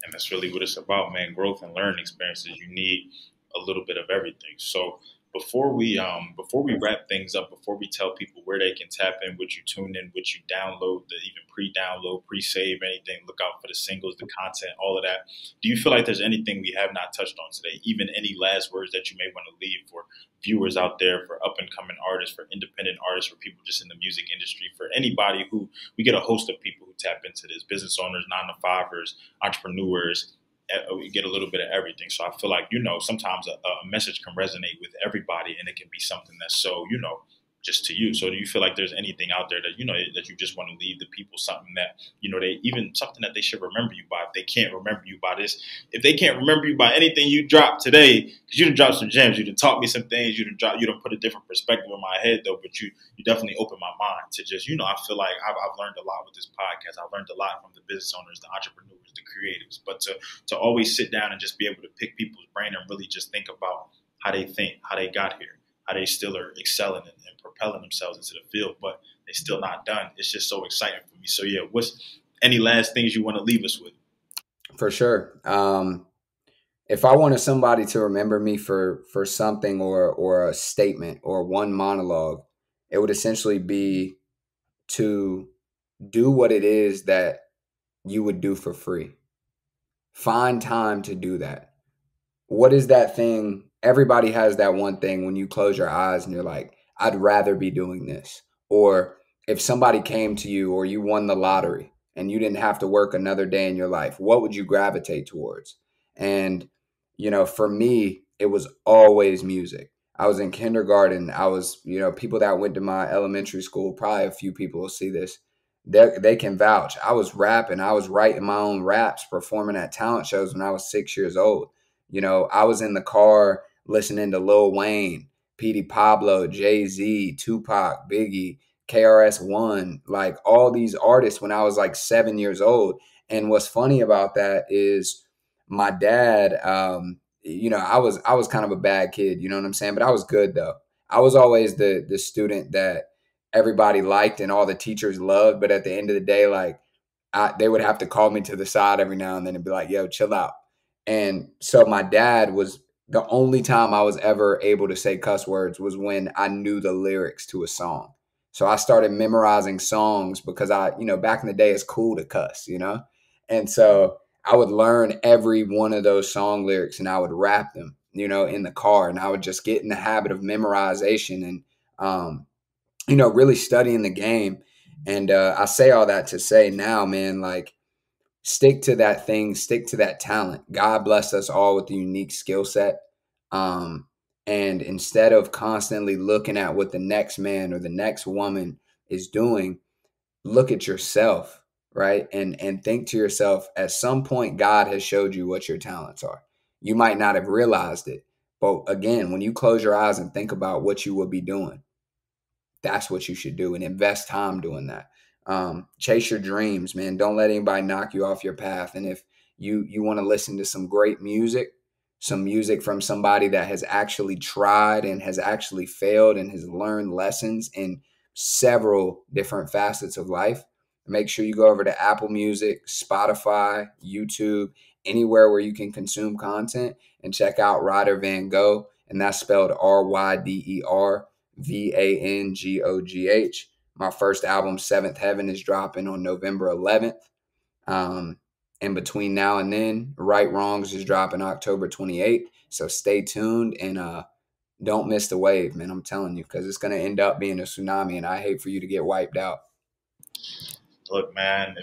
And that's really what it's about, man. Growth and learning experiences. You need a little bit of everything. So before we wrap things up, before we tell people where they can tap in, what you tune in, what you download, the even pre-download, pre-save, anything, look out for the singles, the content, all of that. Do you feel like there's anything we have not touched on today? Even any last words that you may want to leave for viewers out there, for up and coming artists, for independent artists, for people just in the music industry, for anybody who we get a host of people who tap into this, business owners, 9-to-5ers, entrepreneurs, we get a little bit of everything. So I feel like, you know, sometimes a message can resonate with everybody, and it can be something that's so, you know, just to you. So do you feel like there's anything out there that, you know, that you just want to leave the people, something that, you know, they even something that they should remember you by? If they can't remember you by this, if they can't remember you by anything you dropped today, because you done dropped some gems, you done taught me some things, you done put a different perspective in my head though, but you definitely opened my mind to just, you know, I feel like I've learned a lot with this podcast. I've learned a lot from the business owners, the entrepreneurs, the creatives, but to always sit down and just be able to pick people's brain and really just think about how they think, how they got here, how they still are excelling and propelling themselves into the field, but they're still not done. It's just so exciting for me. So yeah, what's any last things you want to leave us with? For sure. If I wanted somebody to remember me for something or a statement or one monologue, it would essentially be to do what it is that you would do for free. Find time to do that. What is that thing? Everybody has that one thing when you close your eyes and you're like, I'd rather be doing this. Or if somebody came to you or you won the lottery and you didn't have to work another day in your life, what would you gravitate towards? And, for me, it was always music. I was in kindergarten. I was, people that went to my elementary school, probably a few people will see this. They can vouch. I was rapping. I was writing my own raps, performing at talent shows when I was 6 years old. I was in the car listening to Lil Wayne, Petey Pablo, Jay-Z, Tupac, Biggie, KRS-One, like all these artists when I was like 7 years old. And what's funny about that is my dad, I was kind of a bad kid, you know what I'm saying? But I was good though. I was always the student that everybody liked and all the teachers loved. But at the end of the day, like they would have to call me to the side every now and then and be like, yo, chill out. And so my dad was the only time I was ever able to say cuss words was when I knew the lyrics to a song. So I started memorizing songs because back in the day, it's cool to cuss. And so I would learn every one of those song lyrics and I would rap them, in the car. And I would just get in the habit of memorization and, really studying the game. And I say all that to say now, man, like, stick to that thing, stick to that talent. God blessed us all with a unique skill set. And instead of constantly looking at what the next man or the next woman is doing, look at yourself, right? And think to yourself, at some point, God has showed you what your talents are. You might not have realized it. But again, when you close your eyes and think about what you will be doing, that's what you should do and invest time doing that. Chase your dreams, man. Don't let anybody knock you off your path. And if you want to listen to some music from somebody that has actually tried and has actually failed and has learned lessons in several different facets of life, make sure you go over to Apple Music, Spotify, YouTube, anywhere where you can consume content and check out Ryder Van Gogh. And that's spelled RYDER VANGOGH. My first album, Seventh Heaven, is dropping on November 11th. And between now and then, Right Wrongs is dropping October 28th. So stay tuned and don't miss the wave, man. I'm telling you, because it's going to end up being a tsunami, and I hate for you to get wiped out. Look, man,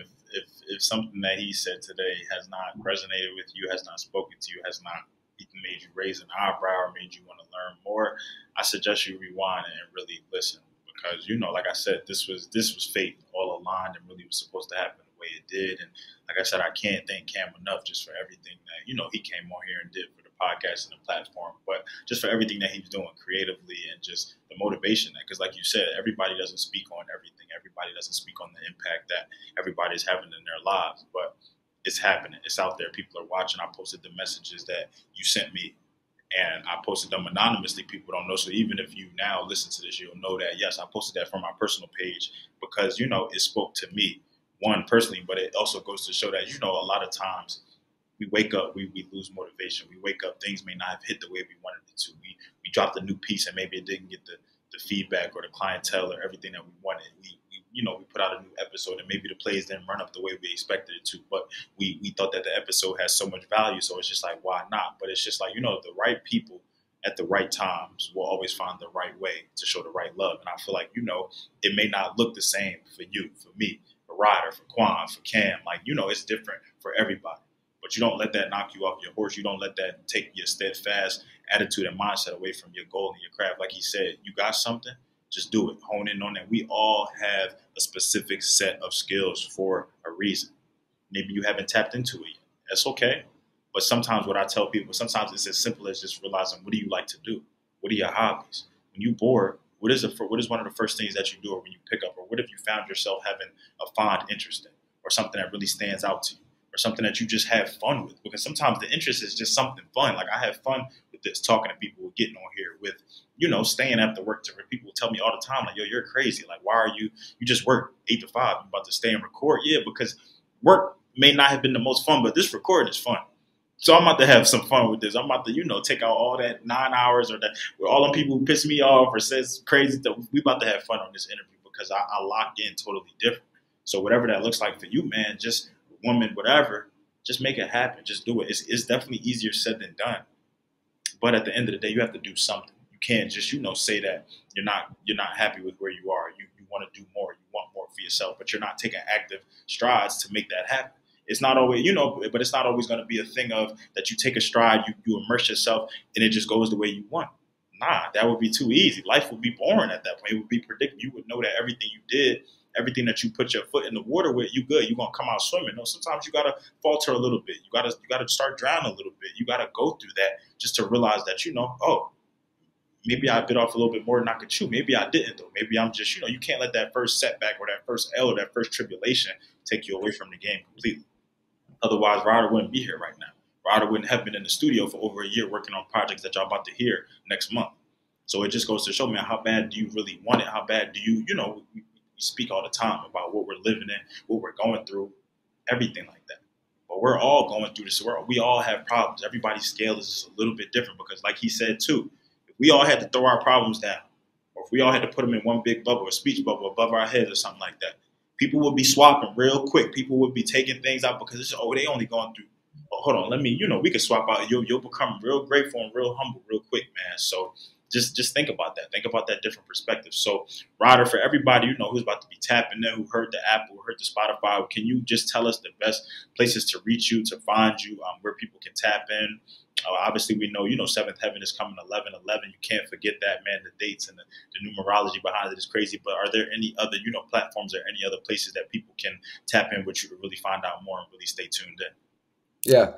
if something that he said today has not resonated with you, has not spoken to you, has not even made you raise an eyebrow or made you want to learn more, I suggest you rewind and really listen. Because, like I said, this was fate, all aligned, and really was supposed to happen the way it did. And like I said, I can't thank Cam enough just for everything that, he came on here and did for the podcast and the platform, but just for everything that he's doing creatively and just the motivation that, because like you said, everybody doesn't speak on everything. Everybody doesn't speak on the impact that everybody's having in their lives, but it's happening. It's out there. People are watching. I posted the messages that you sent me, and I posted them anonymously. People don't know. So even if you now listen to this, you'll know that, yes, I posted that from my personal page because, it spoke to me, one, personally, but it also goes to show that, a lot of times we wake up, we lose motivation. We wake up, things may not have hit the way we wanted it to. We dropped a new piece and maybe it didn't get the feedback or the clientele or everything that we wanted. We put out a new episode and maybe the plays didn't run up the way we expected it to, but we thought that the episode has so much value. So it's just like, why not? But it's just like, the right people at the right times will always find the right way to show the right love. And I feel like, it may not look the same for you, for me, for Ryder, for Quan, for Cam. Like, it's different for everybody. But you don't let that knock you off your horse. You don't let that take your steadfast attitude and mindset away from your goal and your craft. Like he said, you got something, just do it. Hone in on it. We all have a specific set of skills for a reason. Maybe you haven't tapped into it yet. That's okay. But sometimes what I tell people, sometimes it's as simple as just realizing, what do you like to do? What are your hobbies? When you're bored, what is one of the first things that you do, or when you pick up, or what if you found yourself having a fond interest in, or something that really stands out to you, or something that you just have fun with? Because sometimes the interest is just something fun. Like I have fun with this, talking to people, getting on here, with staying after work. To people tell me all the time, like, yo, you're crazy. Like, why are you just work 8 to 5? You're about to stay and record. Yeah, because work may not have been the most fun, but this recording is fun. So I'm about to have some fun with this. I'm about to, take out all that 9 hours or that with all them people who piss me off or says crazy stuff. We about to have fun on this interview because I lock in totally different. So whatever that looks like for you, man, just woman, whatever, just make it happen. Just do it. It's definitely easier said than done. But at the end of the day, you have to do something. You can't just, say that you're not happy with where you are. You want to do more. You want more for yourself, but you're not taking active strides to make that happen. It's not always, but it's not always going to be a thing of that you take a stride, you immerse yourself, and it just goes the way you want. Nah, that would be too easy. Life would be boring at that point. It would be predictable. You would know that everything you did, everything that you put your foot in the water with, you good. You're going to come out swimming. No, sometimes you got to falter a little bit. You got to start drowning a little bit. You got to go through that just to realize that, oh, maybe I bit off a little bit more than I could chew. Maybe I didn't, though. Maybe I'm just, you can't let that first setback or that first L or that first tribulation take you away from the game completely. Otherwise, Ryder wouldn't be here right now. Ryder wouldn't have been in the studio for over a year working on projects that y'all about to hear next month. So it just goes to show, man, how bad do you really want it? How bad do you, we speak all the time about what we're living in, what we're going through, everything like that. But we're all going through this world. We all have problems. Everybody's scale is just a little bit different because, like he said, too, if we all had to throw our problems down, or if we all had to put them in one big bubble, a speech bubble above our heads or something like that, people would be swapping real quick. People would be taking things out because it's, they only going through. Oh, hold on, let me, we can swap out. You'll become real grateful and real humble real quick, man. So just think about that. Think about that different perspective. So, Ryder, for everybody, who's about to be tapping in, who heard the app, who heard the Spotify, can you just tell us the best places to reach you, to find you, where people can tap in? Obviously, we know, Seventh Heaven is coming 11/11. You can't forget that, man. The dates and the numerology behind it is crazy. But are there any other, platforms or any other places that people can tap in with you to really find out more and really stay tuned in? Yeah.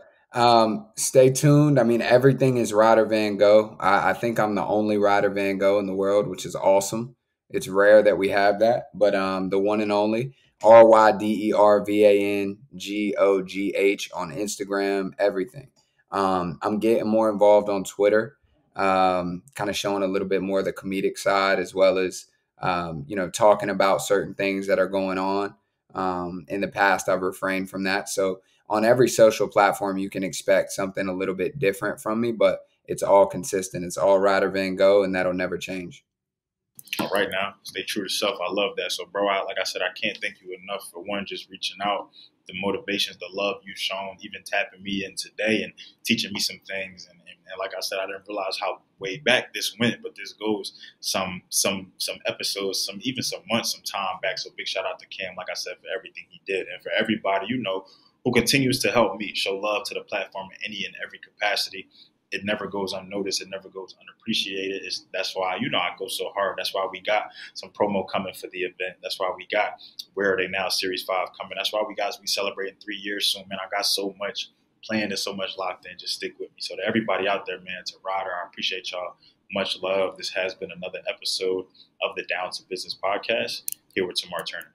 Stay tuned. I mean, everything is Ryder Van Gogh. I think I'm the only Ryder Van Gogh in the world, which is awesome. It's rare that we have that, but the one and only RYDERVANGOGH on Instagram, everything. I'm getting more involved on Twitter, kind of showing a little bit more of the comedic side as well as, talking about certain things that are going on. In the past, I've refrained from that. So on every social platform, you can expect something a little bit different from me, but it's all consistent. It's all Ryder Van Gogh, and that'll never change. All right, now stay true to self. I love that. So, bro, like I said, I can't thank you enough for one, just reaching out, the motivations, the love you've shown, even tapping me in today and teaching me some things. And like I said, I didn't realize how way back this went, but this goes some episodes, even some months, some time back. So big shout out to Cam, like I said, for everything he did, and for everybody who continues to help me show love to the platform in any and every capacity. It never goes unnoticed. It never goes unappreciated. That's why, I go so hard. That's why we got some promo coming for the event. That's why we got Where Are They Now Series 5 coming. That's why we celebrating 3 years soon, man. I got so much planned and so much locked in. Just stick with me. So to everybody out there, man, to Ryder, I appreciate y'all. Much love. This has been another episode of the Down to Business podcast here with Tamar Turner.